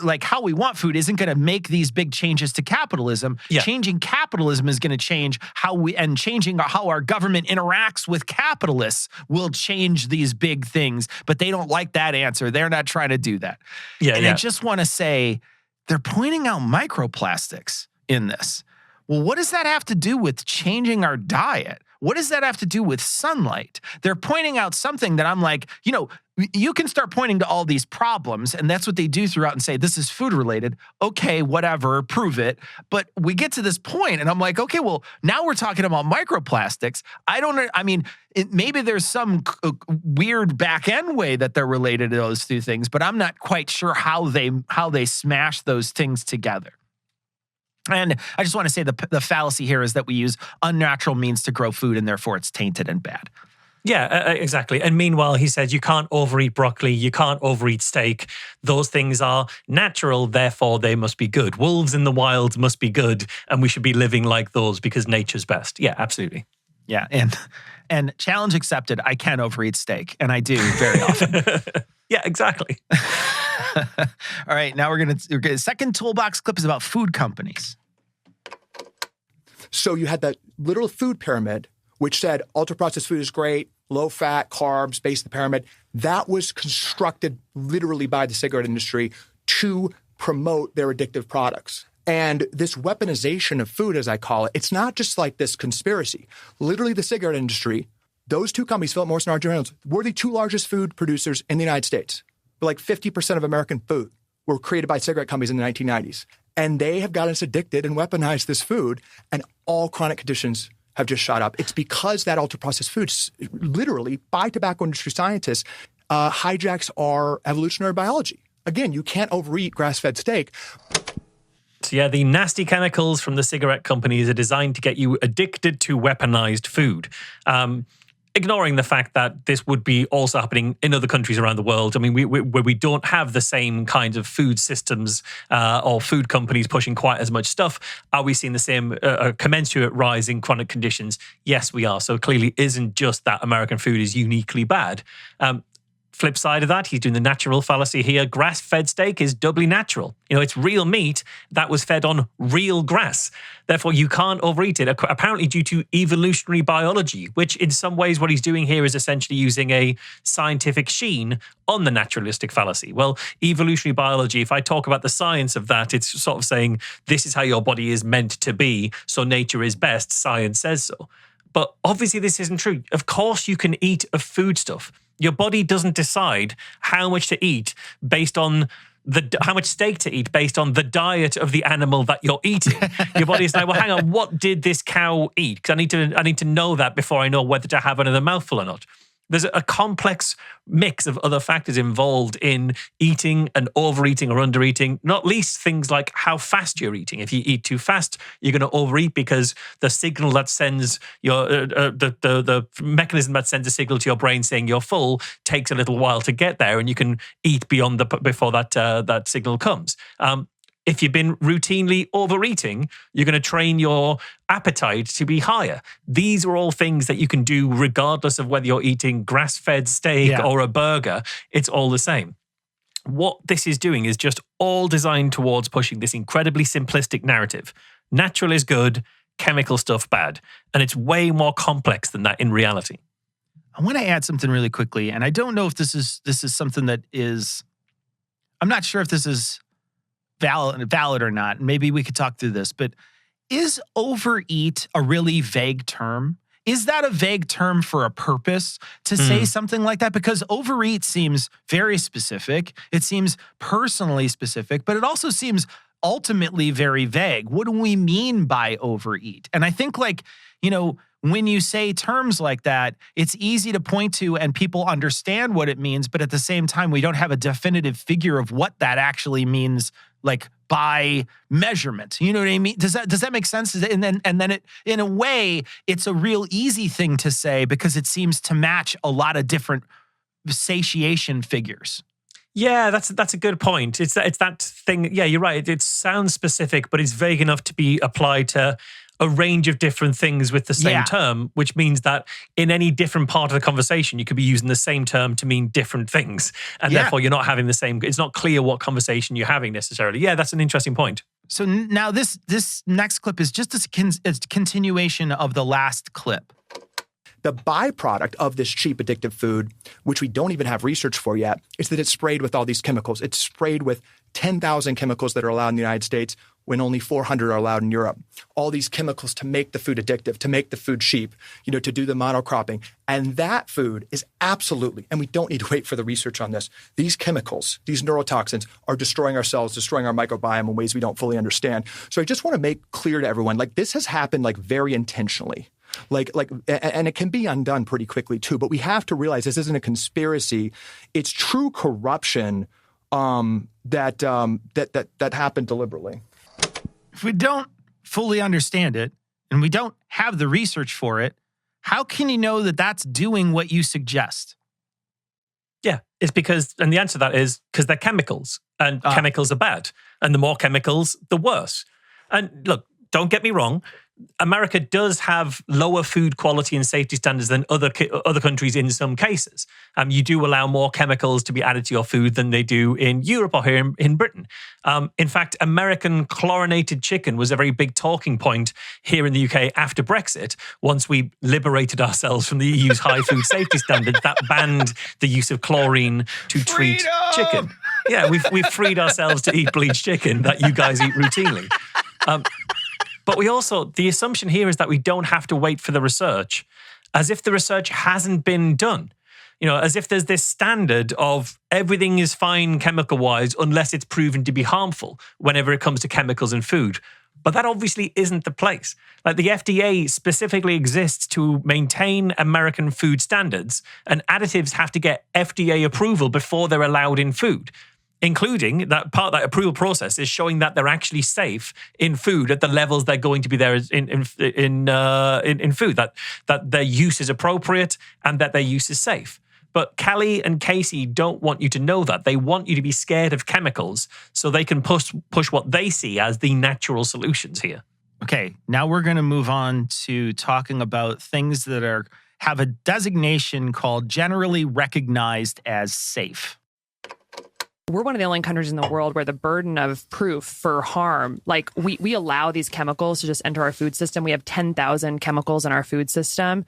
like how we want food isn't going to make these big changes to capitalism. Yeah. Changing capitalism is going to change changing how our government interacts with capitalists will change these big things. But they don't like that answer. They're not trying to do that. I just want to say they're pointing out microplastics in this. Well, what does that have to do with changing our diet? What does that have to do with sunlight? They're pointing out something that I'm like, you can start pointing to all these problems, and that's what they do throughout and say, this is food related. Okay, whatever, prove it. But we get to this point, and I'm like, okay, well, now we're talking about microplastics. Maybe there's some weird back end way that they're related to those two things, but I'm not quite sure how they smash those things together. And I just want to say the fallacy here is that we use unnatural means to grow food, and therefore it's tainted and bad. Yeah, exactly. And meanwhile, he says you can't overeat broccoli, you can't overeat steak. Those things are natural, therefore they must be good. Wolves in the wild must be good, and we should be living like those because nature's best. Yeah, absolutely. Yeah, and challenge accepted, I can overeat steak, and I do very often. Yeah, exactly. All right, now we're gonna second toolbox clip is about food companies. So you had that little food pyramid, which said ultra-processed food is great, low-fat, carbs, base of the pyramid. That was constructed literally by the cigarette industry to promote their addictive products. And this weaponization of food, as I call it, it's not just like this conspiracy. Literally the cigarette industry, those two companies, Philip Morris and R.J. Reynolds, were the two largest food producers in the United States. Like 50% of American food were created by cigarette companies in the 1990s. And they have gotten us addicted and weaponized this food, and all chronic conditions have just shot up. It's because that ultra-processed food, literally by tobacco industry scientists, hijacks our evolutionary biology. Again, you can't overeat grass-fed steak. So yeah, the nasty chemicals from the cigarette companies are designed to get you addicted to weaponized food. Ignoring the fact that this would be also happening in other countries around the world. I mean, where we don't have the same kinds of food systems or food companies pushing quite as much stuff. Are we seeing the same commensurate rise in chronic conditions? Yes, we are. So clearly isn't just that American food is uniquely bad. Flip side of that, he's doing the natural fallacy here. Grass-fed steak is doubly natural. It's real meat that was fed on real grass. Therefore, you can't overeat it, apparently due to evolutionary biology, which in some ways what he's doing here is essentially using a scientific sheen on the naturalistic fallacy. Well, evolutionary biology, if I talk about the science of that, it's sort of saying this is how your body is meant to be, so nature is best, science says so. But obviously this isn't true. Of course you can eat a foodstuff. Your body doesn't decide how much to eat based on how much steak to eat based on the diet of the animal that you're eating. Your body's like, well, hang on, what did this cow eat? Because I need to know that before I know whether to have another mouthful or not. There's a complex mix of other factors involved in eating and overeating or undereating, not least things like how fast you're eating. If you eat too fast, you're going to overeat because the signal that sends your the mechanism that sends a signal to your brain saying you're full takes a little while to get there, and you can eat beyond before that signal comes. If you've been routinely overeating, you're going to train your appetite to be higher. These are all things that you can do regardless of whether you're eating grass-fed steak or a burger. It's all the same. what this is doing is just all designed towards pushing this incredibly simplistic narrative. Natural is good, chemical stuff bad. And it's way more complex than that in reality. I want to add something really quickly, and I don't know if this is something that is, I'm not sure if this is valid or not. Maybe we could talk through this, but is overeat a really vague term? Is that a vague term for a purpose to say something like that? Because overeat seems very specific. It seems personally specific, but it also seems ultimately very vague. What do we mean by overeat? And I think when you say terms like that, it's easy to point to and people understand what it means, but at the same time, we don't have a definitive figure of what that actually means, like by measurement. You know what I mean? Does that make sense? And then it, in a way, it's a real easy thing to say because it seems to match a lot of different satiation figures. Yeah, that's a good point. It's that thing. Yeah, you're right. It sounds specific, but it's vague enough to be applied to a range of different things with the same term, which means that in any different part of the conversation, you could be using the same term to mean different things. And therefore, you're not having the same, it's not clear what conversation you're having necessarily. Yeah, that's an interesting point. So now this next clip is just a continuation of the last clip. The byproduct of this cheap addictive food, which we don't even have research for yet, is that it's sprayed with all these chemicals. It's sprayed with 10,000 chemicals that are allowed in the United States when only 400 are allowed in Europe. All these chemicals to make the food addictive, to make the food cheap, to do the monocropping. And that food is absolutely, and we don't need to wait for the research on this, these chemicals, these neurotoxins are destroying our cells, destroying our microbiome in ways we don't fully understand. So I just want to make clear to everyone, this has happened very intentionally. And it can be undone pretty quickly too. But we have to realize this isn't a conspiracy; it's true corruption that happened deliberately. If we don't fully understand it and we don't have the research for it, how can you know that that's doing what you suggest? Yeah, it's because, and the answer to that is because they're chemicals, and chemicals are bad, and the more chemicals, the worse. And look, don't get me wrong. America does have lower food quality and safety standards than other countries in some cases. You do allow more chemicals to be added to your food than they do in Europe or here in Britain. In fact, American chlorinated chicken was a very big talking point here in the UK after Brexit. Once we liberated ourselves from the EU's high food safety standards, that banned the use of chlorine to treat chicken. Yeah, we've freed ourselves to eat bleached chicken that you guys eat routinely. But the assumption here is that we don't have to wait for the research, as if the research hasn't been done. As if there's this standard of everything is fine chemical-wise unless it's proven to be harmful whenever it comes to chemicals in food. But that obviously isn't the place. The FDA specifically exists to maintain American food standards, and additives have to get FDA approval before they're allowed in food. Including that approval process is showing that they're actually safe in food at the levels they're going to be there in food, that their use is appropriate and that their use is safe. But Calley and Casey don't want you to know that. They want you to be scared of chemicals so they can push what they see as the natural solutions here. Okay, now we're going to move on to talking about things that have a designation called generally recognized as safe. We're one of the only countries in the world where the burden of proof for harm, we allow these chemicals to just enter our food system. We have 10,000 chemicals in our food system.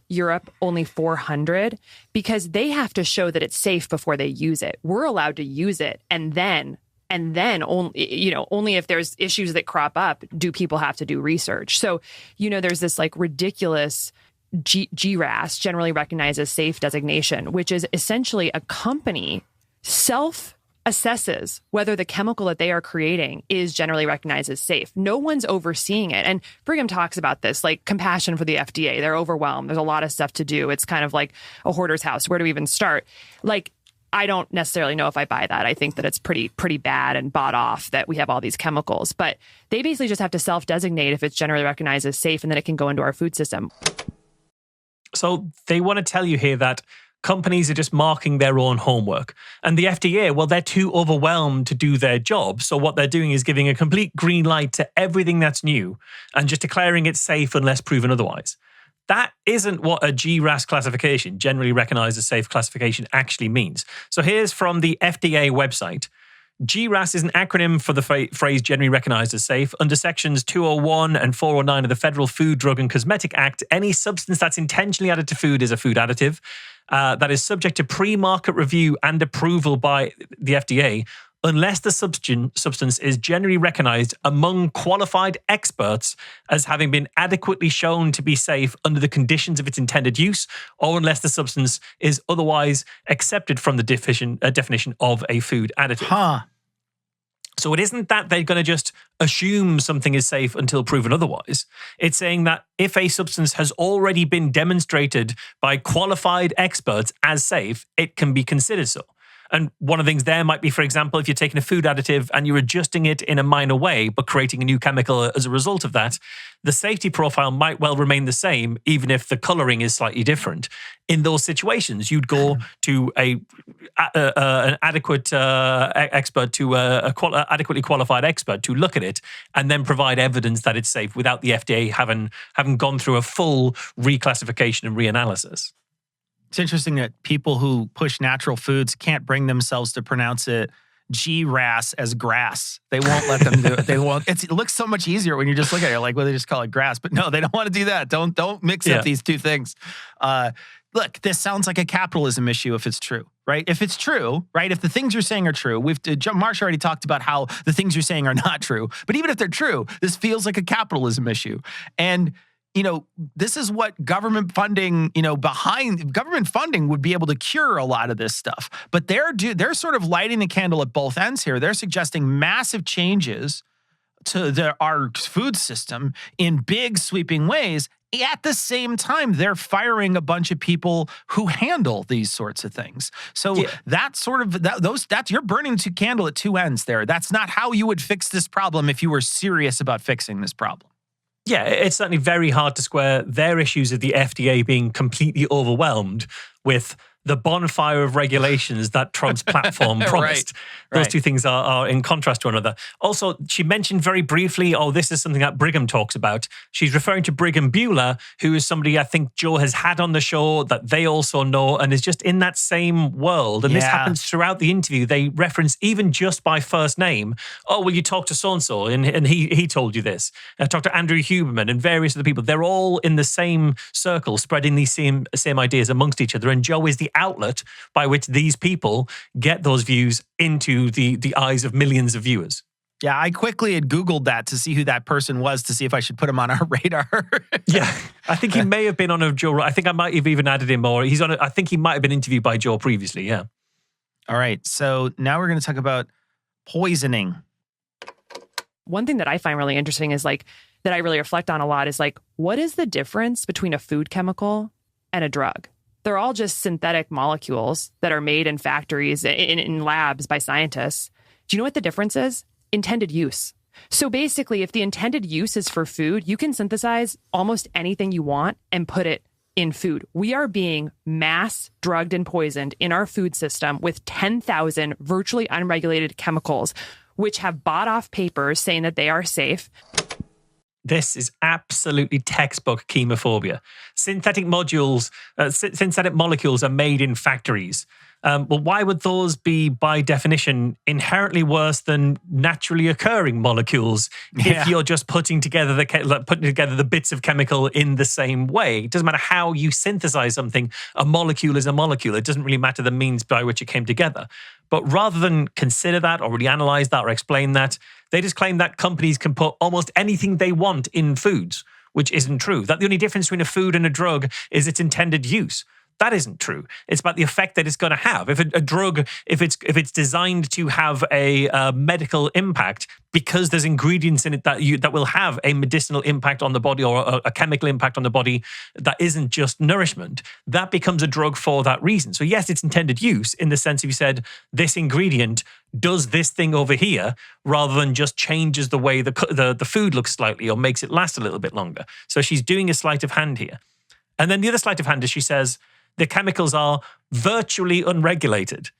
Europe, only 400, because they have to show that it's safe before they use it. We're allowed to use it. And then only if there's issues that crop up, do people have to do research. So, there's this ridiculous GRAS, generally recognized as safe designation, which is essentially a company self-assesses whether the chemical that they are creating is generally recognized as safe. No one's overseeing it. And Brigham talks about this, compassion for the FDA. They're overwhelmed. There's a lot of stuff to do. It's kind of like a hoarder's house. Where do we even start? I don't necessarily know if I buy that. I think that it's pretty bad and bought off that we have all these chemicals. But they basically just have to self-designate if it's generally recognized as safe, and then it can go into our food system. So they want to tell you here that companies are just marking their own homework. And the FDA, they're too overwhelmed to do their job. So what they're doing is giving a complete green light to everything that's new and just declaring it safe unless proven otherwise. that isn't what a GRAS classification, generally recognized as safe classification, actually means. So here's from the FDA website. GRAS is an acronym for the phrase generally recognized as safe. Under sections 201 and 409 of the Federal Food, Drug and Cosmetic Act, any substance that's intentionally added to food is a food additive that is subject to pre-market review and approval by the FDA unless the substance is generally recognized among qualified experts as having been adequately shown to be safe under the conditions of its intended use, or unless the substance is otherwise accepted from the definition of a food additive. So it isn't that they're going to just assume something is safe until proven otherwise. It's saying that if a substance has already been demonstrated by qualified experts as safe, it can be considered so. And one of the things there might be, for example, if you're taking a food additive and you're adjusting it in a minor way, but creating a new chemical as a result of that, the safety profile might well remain the same, even if the coloring is slightly different. In those situations, you'd go to an adequate expert, to adequately qualified expert to look at it and then provide evidence that it's safe without the FDA having gone through a full reclassification and reanalysis. It's interesting that people who push natural foods can't bring themselves to pronounce it GRAS as grass. They won't let them do it. They won't. It looks so much easier when you just look at it, like, well, they just call it grass. But no, they don't want to do that. Don't mix up these two things. Look, this sounds like a capitalism issue if it's true, right? If it's true, right? If the things you're saying are true, Marsha already talked about how the things you're saying are not true. But even if they're true, this feels like a capitalism issue. And this is what government funding, behind government funding would be able to cure a lot of this stuff. But they're sort of lighting the candle at both ends here. They're suggesting massive changes to our food system in big sweeping ways. At the same time, they're firing a bunch of people who handle these sorts of things. So that's sort of you're burning the candle at two ends there. That's not how you would fix this problem if you were serious about fixing this problem. Yeah, it's certainly very hard to square their issues of the FDA being completely overwhelmed with the bonfire of regulations that Trump's platform promised. Those two things are in contrast to one another. Also, she mentioned very briefly, this is something that Brigham talks about. She's referring to Brigham Bueller, who is somebody I think Joe has had on the show that they also know and is just in that same world. And this happens throughout the interview. They reference even just by first name, will you talk to so-and-so? And he told you this. I talked to Andrew Huberman and various other people. They're all in the same circle, spreading these same ideas amongst each other. And Joe is the outlet by which these people get those views into the eyes of millions of viewers. Yeah, I quickly had Googled that to see who that person was to see if I should put him on our radar. Yeah, I think he may have been on a Joe. I think I might have even added him, or he's on. I think he might have been interviewed by Joe previously. Yeah. All right, so now we're going to talk about poisoning. One thing that I find really interesting is that I really reflect on a lot is what is the difference between a food chemical and a drug? They're all just synthetic molecules that are made in factories, in labs by scientists. Do you know what the difference is? Intended use. So basically, if the intended use is for food, you can synthesize almost anything you want and put it in food. We are being mass drugged and poisoned in our food system with 10,000 virtually unregulated chemicals, which have bought off papers saying that they are safe. This is absolutely textbook chemophobia. Synthetic molecules are made in factories. Well, why would those be, by definition, inherently worse than naturally occurring molecules if you're just putting together the bits of chemical in the same way? It doesn't matter how you synthesize something. A molecule is a molecule. It doesn't really matter the means by which it came together. But rather than consider that or really analyze that or explain that, they just claim that companies can put almost anything they want in foods, which isn't true. That the only difference between a food and a drug is its intended use. That isn't true. It's about the effect that it's going to have. If a drug, if it's designed to have a medical impact because there's ingredients in it that will have a medicinal impact on the body or a chemical impact on the body that isn't just nourishment, that becomes a drug for that reason. So yes, it's intended use in the sense of you said this ingredient does this thing over here rather than just changes the way the food looks slightly or makes it last a little bit longer. So she's doing a sleight of hand here. And then the other sleight of hand is she says, the chemicals are virtually unregulated.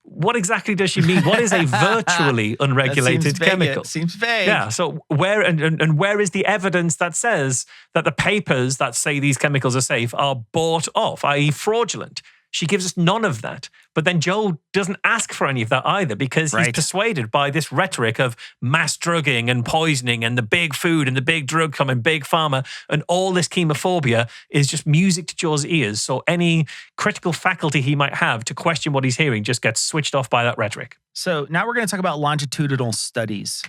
What exactly does she mean? What is a virtually unregulated chemical? It seems vague. Yeah. So where and where is the evidence that says that the papers that say these chemicals are safe are bought off, i.e., fraudulent? She gives us none of that. But then Joel doesn't ask for any of that either because he's persuaded by this rhetoric of mass drugging and poisoning and the big food and the big drug coming, big pharma, and all this chemophobia is just music to Joel's ears. So any critical faculty he might have to question what he's hearing just gets switched off by that rhetoric. So now we're going to talk about longitudinal studies.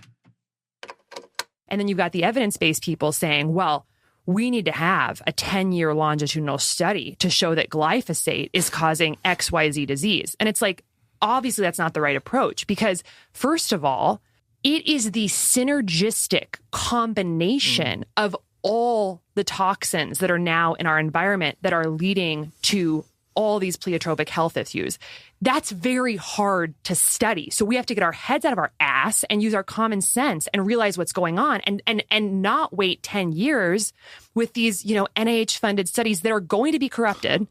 And then you've got the evidence-based people saying, well, we need to have a 10-year longitudinal study to show that glyphosate is causing XYZ disease. And it's like, obviously that's not the right approach because, first of all, it is the synergistic combination of all the toxins that are now in our environment that are leading to all these pleiotropic health issues. That's very hard to study. So we have to get our heads out of our ass and use our common sense and realize what's going on and not wait 10 years with these, NIH-funded studies that are going to be corrupted.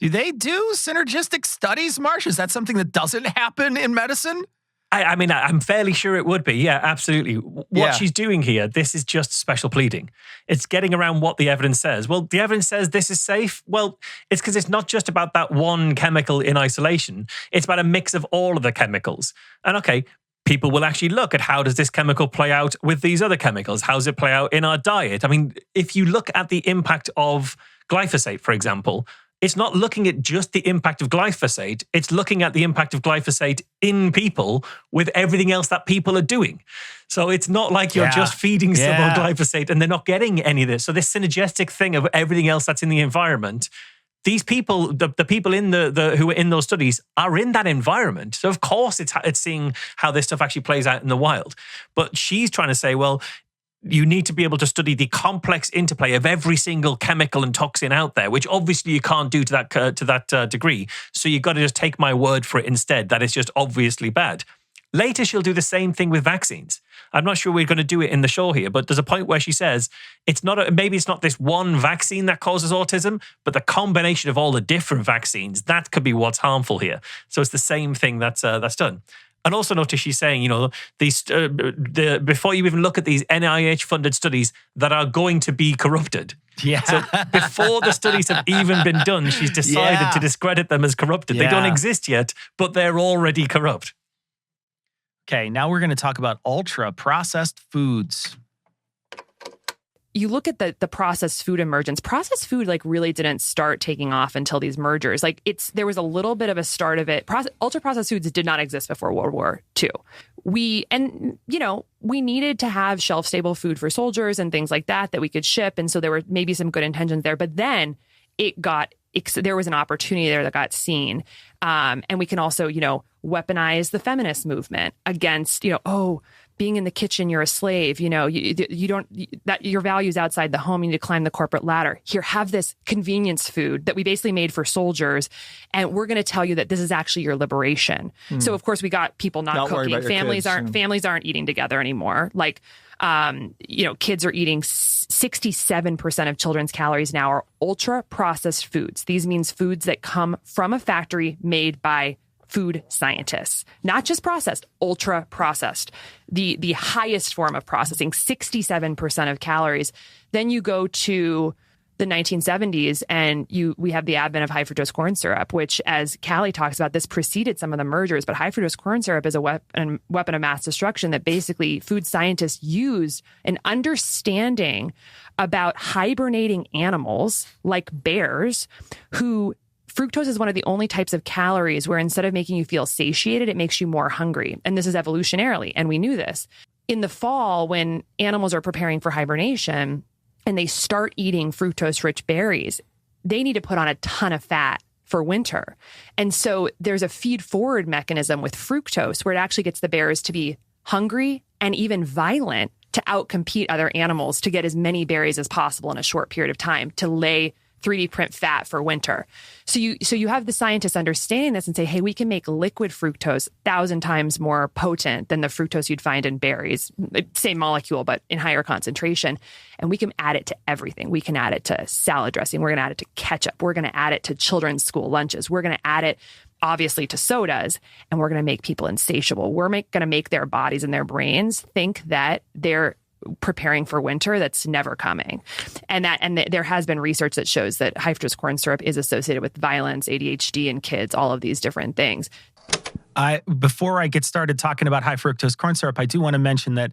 Do they do synergistic studies, Marsh? Is that something that doesn't happen in medicine? I mean, I'm fairly sure it would be. Yeah, absolutely. What she's doing here, this is just special pleading. It's getting around what the evidence says. Well, the evidence says this is safe. Well, it's because it's not just about that one chemical in isolation. It's about a mix of all of the chemicals. And okay, people will actually look at how does this chemical play out with these other chemicals? How does it play out in our diet? I mean, if you look at the impact of glyphosate, for example, it's not looking at just the impact of glyphosate. It's looking at the impact of glyphosate in people with everything else that people are doing. So it's not like you're just feeding someone glyphosate and they're not getting any of this. So this synergistic thing of everything else that's in the environment, these people, the people in the who are in those studies are in that environment. So of course it's seeing how this stuff actually plays out in the wild. But she's trying to say, well, you need to be able to study the complex interplay of every single chemical and toxin out there, which obviously you can't do to that degree. So you've got to just take my word for it instead, that it's just obviously bad. Later, she'll do the same thing with vaccines. I'm not sure we're going to do it in the show here, but there's a point where she says maybe it's not this one vaccine that causes autism, but the combination of all the different vaccines, that could be what's harmful here. So it's the same thing that's done. And also notice she's saying, these before you even look at these NIH-funded studies that are going to be corrupted. Yeah. So before the studies have even been done, she's decided to discredit them as corrupted. They don't exist yet, but they're already corrupt. Okay, now we're going to talk about ultra-processed foods. You look at the processed food emergence. Processed food really didn't start taking off until these mergers. There was a little bit of a start of it. Ultra processed foods did not exist before World War II. We needed to have shelf stable food for soldiers and things like that we could ship, and so there were maybe some good intentions there. But then there was an opportunity there that got seen, and we can also weaponize the feminist movement against being in the kitchen, you're a slave. You don't, that your values outside the home, you need to climb the corporate ladder. Here, have this convenience food that we basically made for soldiers. And we're going to tell you that this is actually your liberation. So of course we got people not cooking. Families aren't eating together anymore. Kids are eating 67% of children's calories now are ultra processed foods. These means foods that come from a factory made by food scientists, not just processed, ultra processed, the highest form of processing, 67% of calories. Then you go to the 1970s and we have the advent of high fructose corn syrup, which, as Calley talks about, this preceded some of the mergers, but high fructose corn syrup is a weapon of mass destruction that basically food scientists used an understanding about hibernating animals like bears who fructose is one of the only types of calories where instead of making you feel satiated, it makes you more hungry. And this is evolutionarily, and we knew this. In the fall, when animals are preparing for hibernation and they start eating fructose-rich berries, they need to put on a ton of fat for winter. And so there's a feed-forward mechanism with fructose where it actually gets the bears to be hungry and even violent to outcompete other animals to get as many berries as possible in a short period of time to lay 3D print fat for winter. So you have the scientists understanding this and say, hey, we can make liquid fructose 1,000 times more potent than the fructose you'd find in berries, same molecule, but in higher concentration. And we can add it to everything. We can add it to salad dressing. We're going to add it to ketchup. We're going to add it to children's school lunches. We're going to add it obviously to sodas, and we're going to make people insatiable. We're going to make their bodies and their brains think that they're preparing for winter that's never coming. And there has been research that shows that high fructose corn syrup is associated with violence, ADHD in kids, all of these different things. Before I get started talking about high fructose corn syrup, I do want to mention that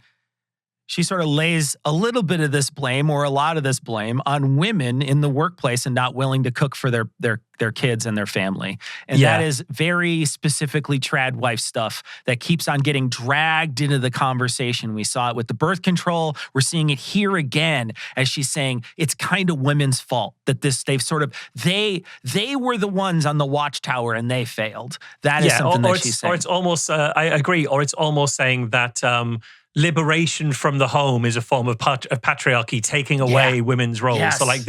she sort of lays a little bit of this blame, or a lot of this blame, on women in the workplace and not willing to cook for their kids and their family. And that is very specifically trad wife stuff that keeps on getting dragged into the conversation. We saw it with the birth control. We're seeing it here again as she's saying it's kind of women's fault that they were the ones on the watchtower and they failed. That is something that she's saying. Or it's almost, I agree, or it's almost saying that liberation from the home is a form of patriarchy, taking away women's roles. Yes. So like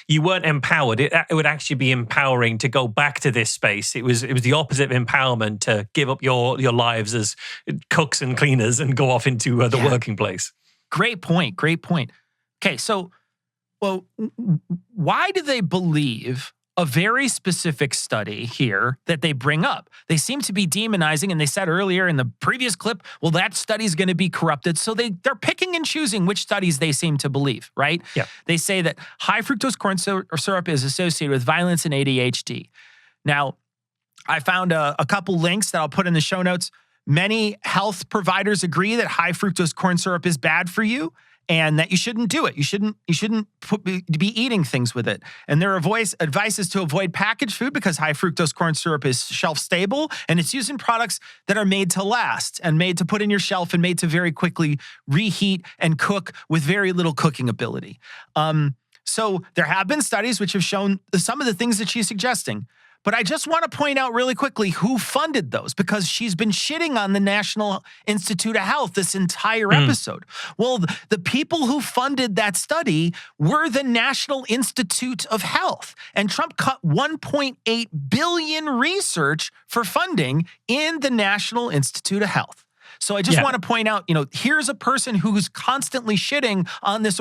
you weren't empowered. It would actually be empowering to go back to this space. It was the opposite of empowerment to give up your lives as cooks and cleaners and go off into the working place. Great point. Okay, so, why do they believe a very specific study here that they bring up? They seem to be demonizing, and they said earlier in the previous clip, well, that study's going to be corrupted. So they're picking and choosing which studies they seem to believe, right? Yeah. They say that high fructose corn syrup is associated with violence and ADHD. Now, I found a couple links that I'll put in the show notes. Many health providers agree that high fructose corn syrup is bad for you, and that you shouldn't do it. You shouldn't be eating things with it. And their advice is to avoid packaged food because high fructose corn syrup is shelf stable, and it's used in products that are made to last and made to put in your shelf and made to very quickly reheat and cook with very little cooking ability. So there have been studies which have shown some of the things that she's suggesting. But I just want to point out really quickly who funded those, because she's been shitting on the National Institute of Health this entire episode. Well, the people who funded that study were the National Institute of Health. And Trump cut $1.8 billion research for funding in the National Institute of Health. So I just want to point out, here's a person who's constantly shitting on this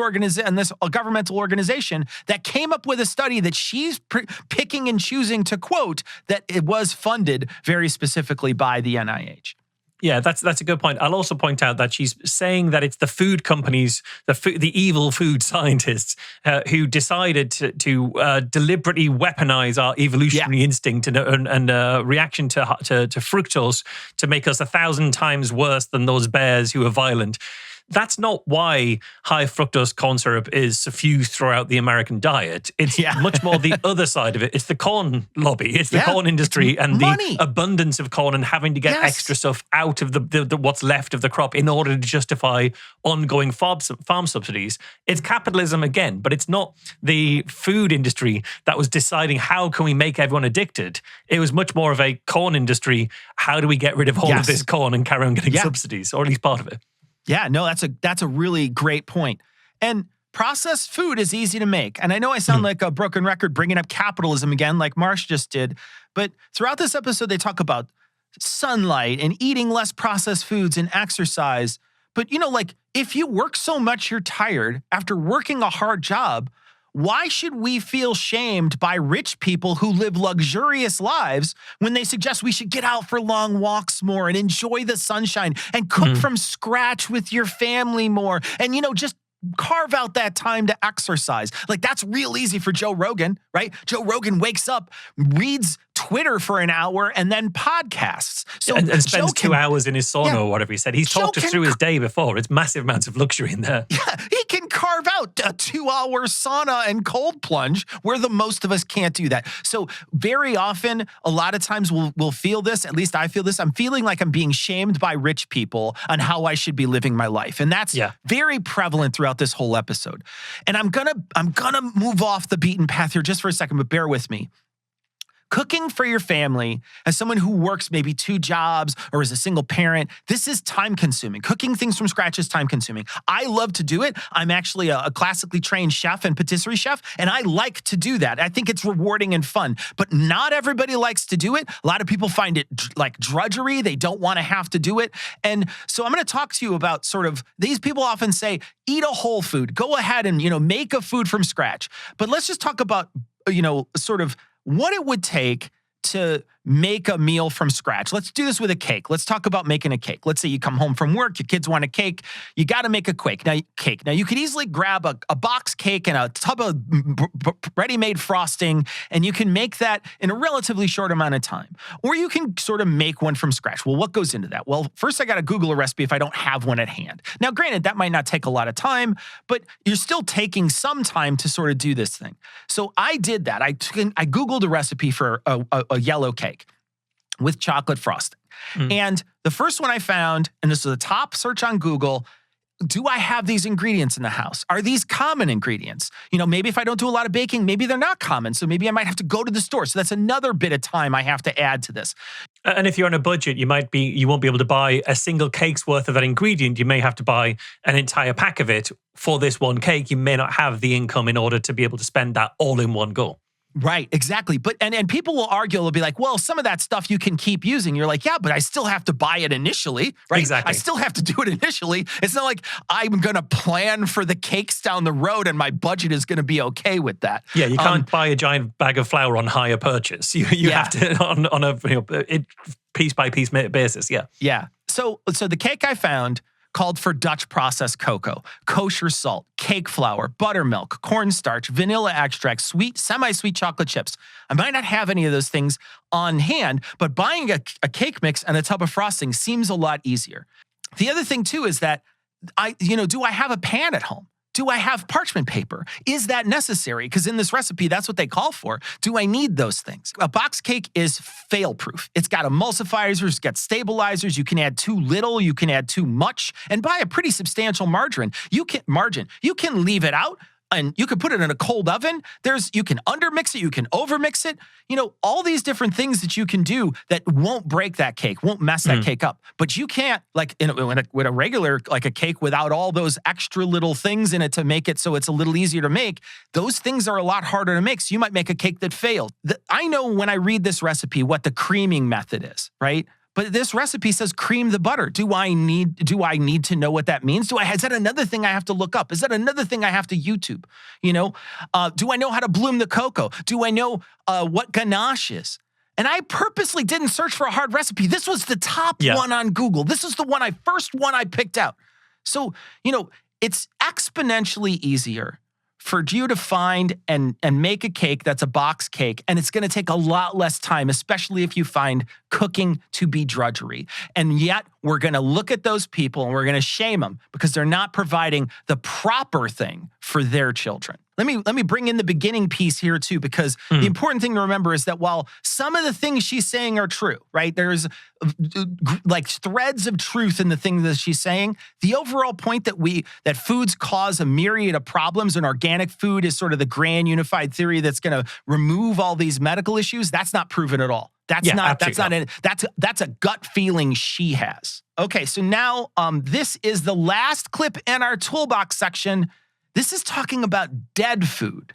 governmental organization that came up with a study that she's picking and choosing to quote that it was funded very specifically by the NIH. Yeah, that's a good point. I'll also point out that she's saying that it's the food companies, the evil food scientists who decided to deliberately weaponize our evolutionary instinct and reaction to fructose to make us 1,000 times worse than those bears who are violent. That's not why high fructose corn syrup is suffused throughout the American diet. It's much more the other side of it. It's the corn lobby. It's the corn industry and the abundance of corn and having to get extra stuff out of the what's left of the crop in order to justify ongoing farm subsidies. It's capitalism again, but it's not the food industry that was deciding how can we make everyone addicted. It was much more of a corn industry. How do we get rid of all of this corn and carry on getting subsidies, or at least part of it? Yeah, no, that's a really great point. And processed food is easy to make. And I know I sound like a broken record bringing up capitalism again, like Marsh just did. But throughout this episode, they talk about sunlight and eating less processed foods and exercise. But, if you work so much you're tired after working a hard job, why should we feel shamed by rich people who live luxurious lives when they suggest we should get out for long walks more and enjoy the sunshine and cook from scratch with your family more and, just carve out that time to exercise? Like, that's real easy for Joe Rogan, right? Joe Rogan wakes up, reads Twitter for an hour, and then podcasts. So and spends 2 hours in his sauna or whatever he said. He's talked us through his day before. It's massive amounts of luxury in there. Yeah, he can carve out a 2-hour sauna and cold plunge where the most of us can't do that. So very often, a lot of times we'll feel this, at least I feel this, I'm feeling like I'm being shamed by rich people on how I should be living my life. And that's very prevalent throughout this whole episode. And I'm gonna move off the beaten path here just for a second, but bear with me. Cooking for your family, as someone who works maybe 2 jobs or is a single parent, this is time consuming. Cooking things from scratch is time consuming. I love to do it. I'm actually a classically trained chef and patisserie chef, and I like to do that. I think it's rewarding and fun, but not everybody likes to do it. A lot of people find it like drudgery. They don't want to have to do it. And so I'm going to talk to you about sort of, these people often say, eat a whole food, go ahead and, make a food from scratch. But let's just talk about, sort of what it would take to make a meal from scratch. Let's do this with a cake. Let's talk about making a cake. Let's say you come home from work, your kids want a cake. You got to make a cake. Now, you could easily grab a box cake and a tub of ready-made frosting, and you can make that in a relatively short amount of time. Or you can sort of make one from scratch. Well, what goes into that? Well, first I got to Google a recipe if I don't have one at hand. Now, granted, that might not take a lot of time, but you're still taking some time to sort of do this thing. So I did that. I Googled a recipe for a yellow cake with chocolate frosting. And the first one I found, and this is the top search on Google, do I have these ingredients in the house? Are these common ingredients? Maybe if I don't do a lot of baking, maybe they're not common. So maybe I might have to go to the store. So that's another bit of time I have to add to this. And if you're on a budget, you won't be able to buy a single cake's worth of that ingredient. You may have to buy an entire pack of it for this one cake. You may not have the income in order to be able to spend that all in one go. Right, exactly. But and people will argue, they'll be like, well, some of that stuff you can keep using. You're like, yeah, but I still have to buy it initially, right? Exactly. I still have to do it initially. It's not like I'm going to plan for the cakes down the road and my budget is going to be okay with that. Yeah, you can't buy a giant bag of flour on hire purchase. You have to on a piece by piece basis. Yeah. Yeah. So the cake I found called for Dutch processed cocoa, kosher salt, cake flour, buttermilk, cornstarch, vanilla extract, sweet, semi-sweet chocolate chips. I might not have any of those things on hand, but buying a cake mix and a tub of frosting seems a lot easier. The other thing too is that do I have a pan at home? Do I have parchment paper? Is that necessary? Because in this recipe, that's what they call for. Do I need those things? A box cake is fail-proof. It's got emulsifiers, it's got stabilizers. You can add too little, you can add too much, and buy a pretty substantial margarine. You can leave it out, and you can put it in a cold oven. You can undermix it, you can overmix it. All these different things that you can do that won't break that cake, won't mess that cake up. But you can't, like with a regular, like a cake without all those extra little things in it to make it so it's a little easier to make, those things are a lot harder to make. So you might make a cake that failed. I know when I read this recipe what the creaming method is, right? But this recipe says cream the butter. Do I need to know what that means? Is that another thing I have to look up? Is that another thing I have to YouTube? Do I know how to bloom the cocoa? Do I know what ganache is? And I purposely didn't search for a hard recipe. This was the top one on Google. This is the first one I picked out. So, it's exponentially easier for you to find and make a cake that's a box cake, and it's going to take a lot less time, especially if you find cooking to be drudgery. And yet, we're going to look at those people and we're going to shame them because they're not providing the proper thing for their children. Let me bring in the beginning piece here too, because the important thing to remember is that while some of the things she's saying are true, right? There's like threads of truth in the thing that she's saying. The overall point that foods cause a myriad of problems and organic food is sort of the grand unified theory that's going to remove all these medical issues. That's not proven at all. That's a gut feeling she has. Okay, so now this is the last clip in our toolbox section. This is talking about dead food.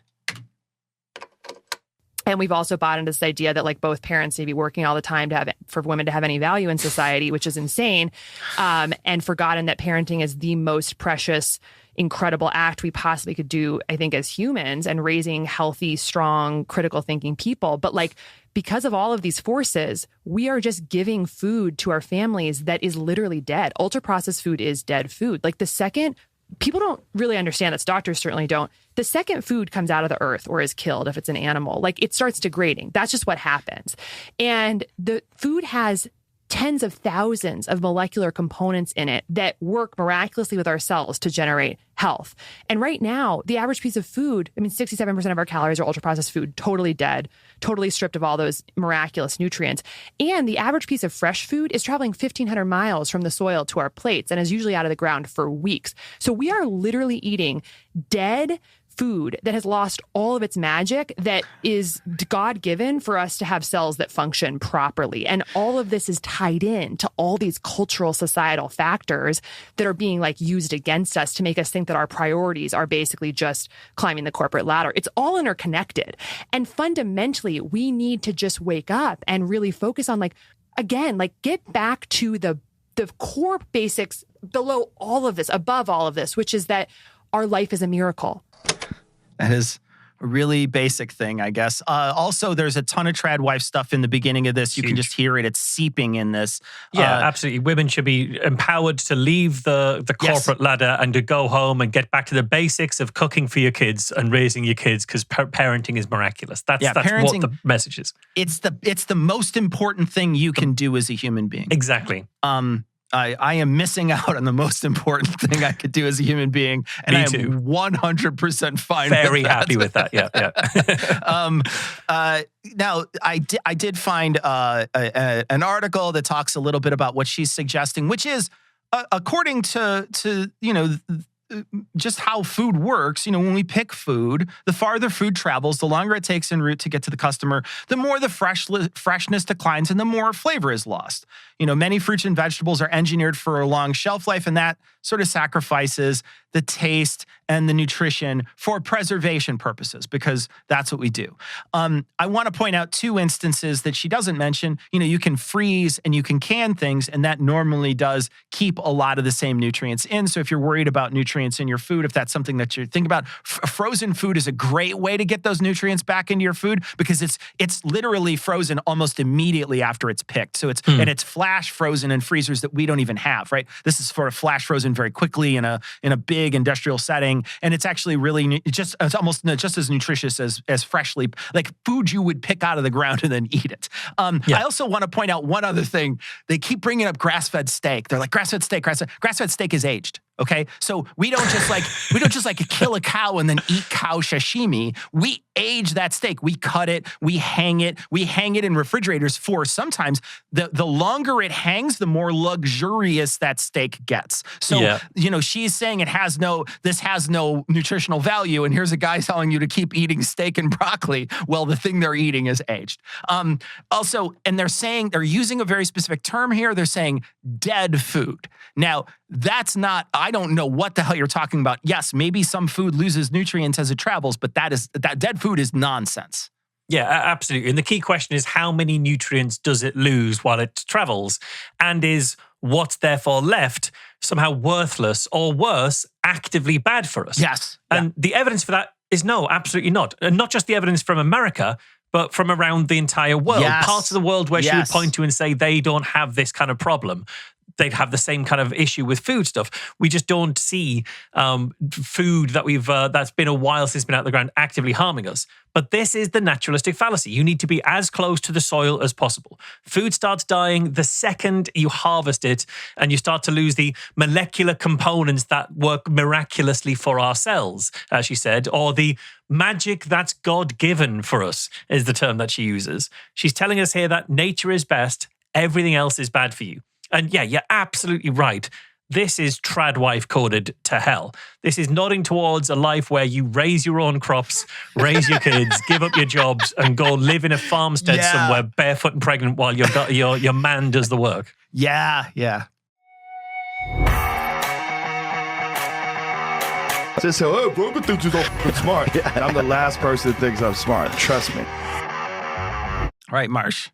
And we've also bought into this idea that like both parents need to be working all the time for women to have any value in society, which is insane. And forgotten that parenting is the most precious, incredible act we possibly could do, I think, as humans, and raising healthy, strong, critical thinking people. But like, because of all of these forces, we are just giving food to our families that is literally dead. Ultra processed food is dead food. Like the second, people don't really understand this, doctors certainly don't. The second food comes out of the earth or is killed, if it's an animal, like it starts degrading. That's just what happens. And the food has tens of thousands of molecular components in it that work miraculously with our cells to generate health. And right now, the average piece of food, 67% of our calories are ultra-processed food, totally dead, totally stripped of all those miraculous nutrients. And the average piece of fresh food is traveling 1,500 miles from the soil to our plates and is usually out of the ground for weeks. So we are literally eating dead food that has lost all of its magic that is God-given for us to have cells that function properly. And all of this is tied in to all these cultural, societal factors that are being like used against us to make us think that our priorities are basically just climbing the corporate ladder. It's all interconnected. And fundamentally, we need to just wake up and really focus on get back to the core basics below all of this, above all of this, which is that our life is a miracle. That is a really basic thing, I guess. Also, there's a ton of trad wife stuff in the beginning of this. You can just hear it. It's seeping in this. Yeah, absolutely. Women should be empowered to leave the corporate ladder and to go home and get back to the basics of cooking for your kids and raising your kids, because parenting is miraculous. That's what the message is. It's the most important thing you can do as a human being. Exactly. I am missing out on the most important thing I could do as a human being, and Me I too. am 100% fine. Very with that. happy with that. Yeah. Now, I did find an article that talks a little bit about what she's suggesting, which is according to just how food works. When we pick food, the farther food travels, the longer it takes en route to get to the customer, the more the freshness declines and the more flavor is lost. Many fruits and vegetables are engineered for a long shelf life, and that sort of sacrifices the taste and the nutrition for preservation purposes, because that's what we do. I want to point out 2 instances that she doesn't mention. You can freeze and you can can things, and that normally does keep a lot of the same nutrients in. So if you're worried about nutrients in your food, if that's something that you're thinking about, frozen food is a great way to get those nutrients back into your food, because it's literally frozen almost immediately after it's picked. So and it's flash frozen in freezers that we don't even have, right? This is for a flash frozen very quickly in a big industrial setting, and it's actually really it's almost just as nutritious as freshly, like food you would pick out of the ground and then eat it. I also want to point out one other thing. They keep bringing up grass-fed steak. They're like, grass-fed steak is aged. Okay, so we don't just kill a cow and then eat cow sashimi. We age that steak. We cut it. We hang it in refrigerators for sometimes the longer it hangs, the more luxurious that steak gets. So she's saying this has no nutritional value, and here's a guy telling you to keep eating steak and broccoli. Well, the thing they're eating is aged. Also, and they're using a very specific term here. They're saying dead food. Now, that's not, I don't know what the hell you're talking about. Yes, maybe some food loses nutrients as it travels, but that dead food is nonsense. Yeah, absolutely. And the key question is, how many nutrients does it lose while it travels? And is what's therefore left somehow worthless, or worse, actively bad for us? Yes. And the evidence for that is no, absolutely not. And not just the evidence from America, but from around the entire world. Yes. Parts of the world where she would point to and say they don't have this kind of problem. They'd have the same kind of issue with food stuff. We just don't see food that that's been a while since it's been out of the ground actively harming us. But this is the naturalistic fallacy. You need to be as close to the soil as possible. Food starts dying the second you harvest it, and you start to lose the molecular components that work miraculously for our cells, as she said, or the magic that's God-given for us is the term that she uses. She's telling us here that nature is best, everything else is bad for you. And yeah, you're absolutely right. This is trad wife coded to hell. This is nodding towards a life where you raise your own crops, raise your kids, give up your jobs, and go live in a farmstead somewhere barefoot and pregnant while your man does the work. Yeah. Just say, oh, Brogan thinks he's all smart. And I'm the last person that thinks I'm smart. Trust me. All right, Marsh,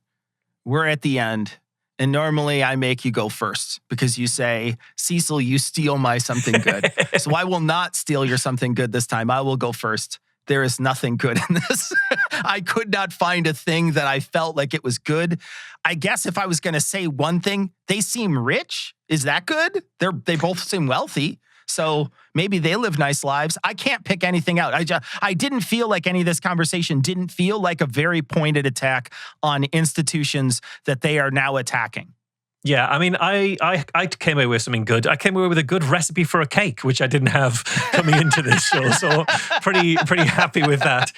we're at the end. And normally I make you go first because you say, Cecil, you steal my something good. So I will not steal your something good this time. I will go first. There is nothing good in this. I could not find a thing that I felt like it was good. I guess if I was going to say one thing, they seem rich. Is that good? They both seem wealthy. So maybe they live nice lives. I can't pick anything out. I didn't feel like any of this conversation didn't feel like a very pointed attack on institutions that they are now attacking. Yeah, I mean, I came away with something good. I came away with a good recipe for a cake, which I didn't have coming into this show. So pretty happy with that.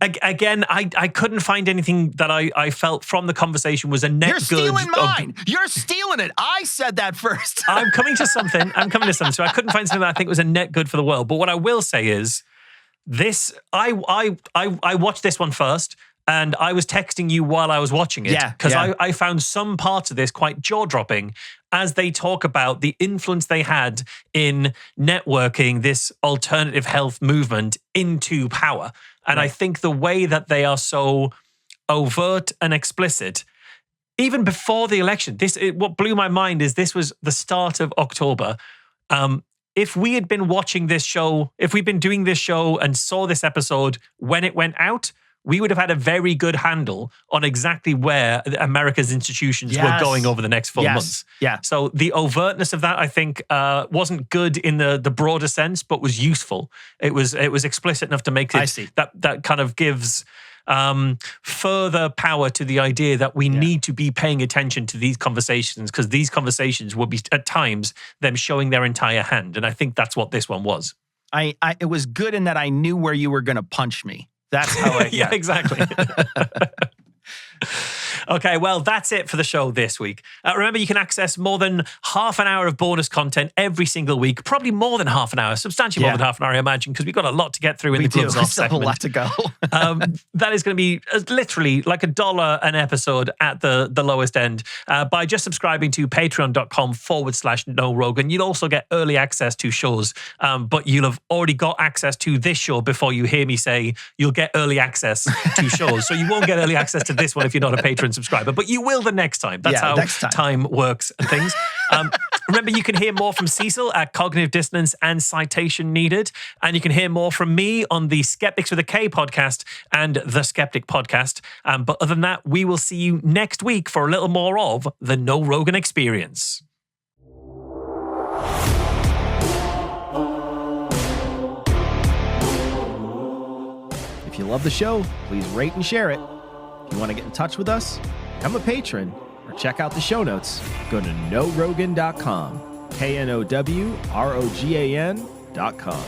Again, I couldn't find anything that I felt from the conversation was a net You're good. You're stealing mine. You're stealing it. I said that first. I'm coming to something. So I couldn't find something that I think was a net good for the world. But what I will say is, This, I watched this one first, and I was texting you while I was watching it because I found some parts of this quite jaw-dropping as they talk about the influence they had in networking this alternative health movement into power. And I think the way that they are so overt and explicit, even before the election, what blew my mind is this was the start of October. If we had been watching this show, if we'd been doing this show and saw this episode when it went out, we would have had a very good handle on exactly where America's institutions were going over the next 4 months. Yeah. So the overtness of that, I think, wasn't good in the broader sense, but was useful. It was explicit enough to make it that kind of gives further power to the idea that we need to be paying attention to these conversations, because these conversations will be at times them showing their entire hand. And I think that's what this one was. It was good in that I knew where you were going to punch me. That's how I... Yeah, exactly. Okay, well, that's it for the show this week. Remember, you can access more than half an hour of bonus content every single week. Probably more than half an hour, substantially more than half an hour, I imagine, because we've got a lot to get through in the Gloves Off segment. A lot to go. That is going to be literally like $1 an episode at the lowest end by just subscribing to patreon.com/No Rogan. You'll also get early access to shows, but you'll have already got access to this show before you hear me say you'll get early access to shows. So you won't get early access to this one if you're not a patron subscriber, but you will the next time. That's how time works and things. Remember, you can hear more from Cecil at Cognitive Dissonance and Citation Needed, and you can hear more from me on the Skeptics with a K podcast and the Skeptic podcast. But other than that, we will see you next week for a little more of the No Rogan Experience. If you love the show, please rate and share it. If you want to get in touch with us, become a patron, or check out the show notes, go to knowrogan.com, KNOWROGAN.com.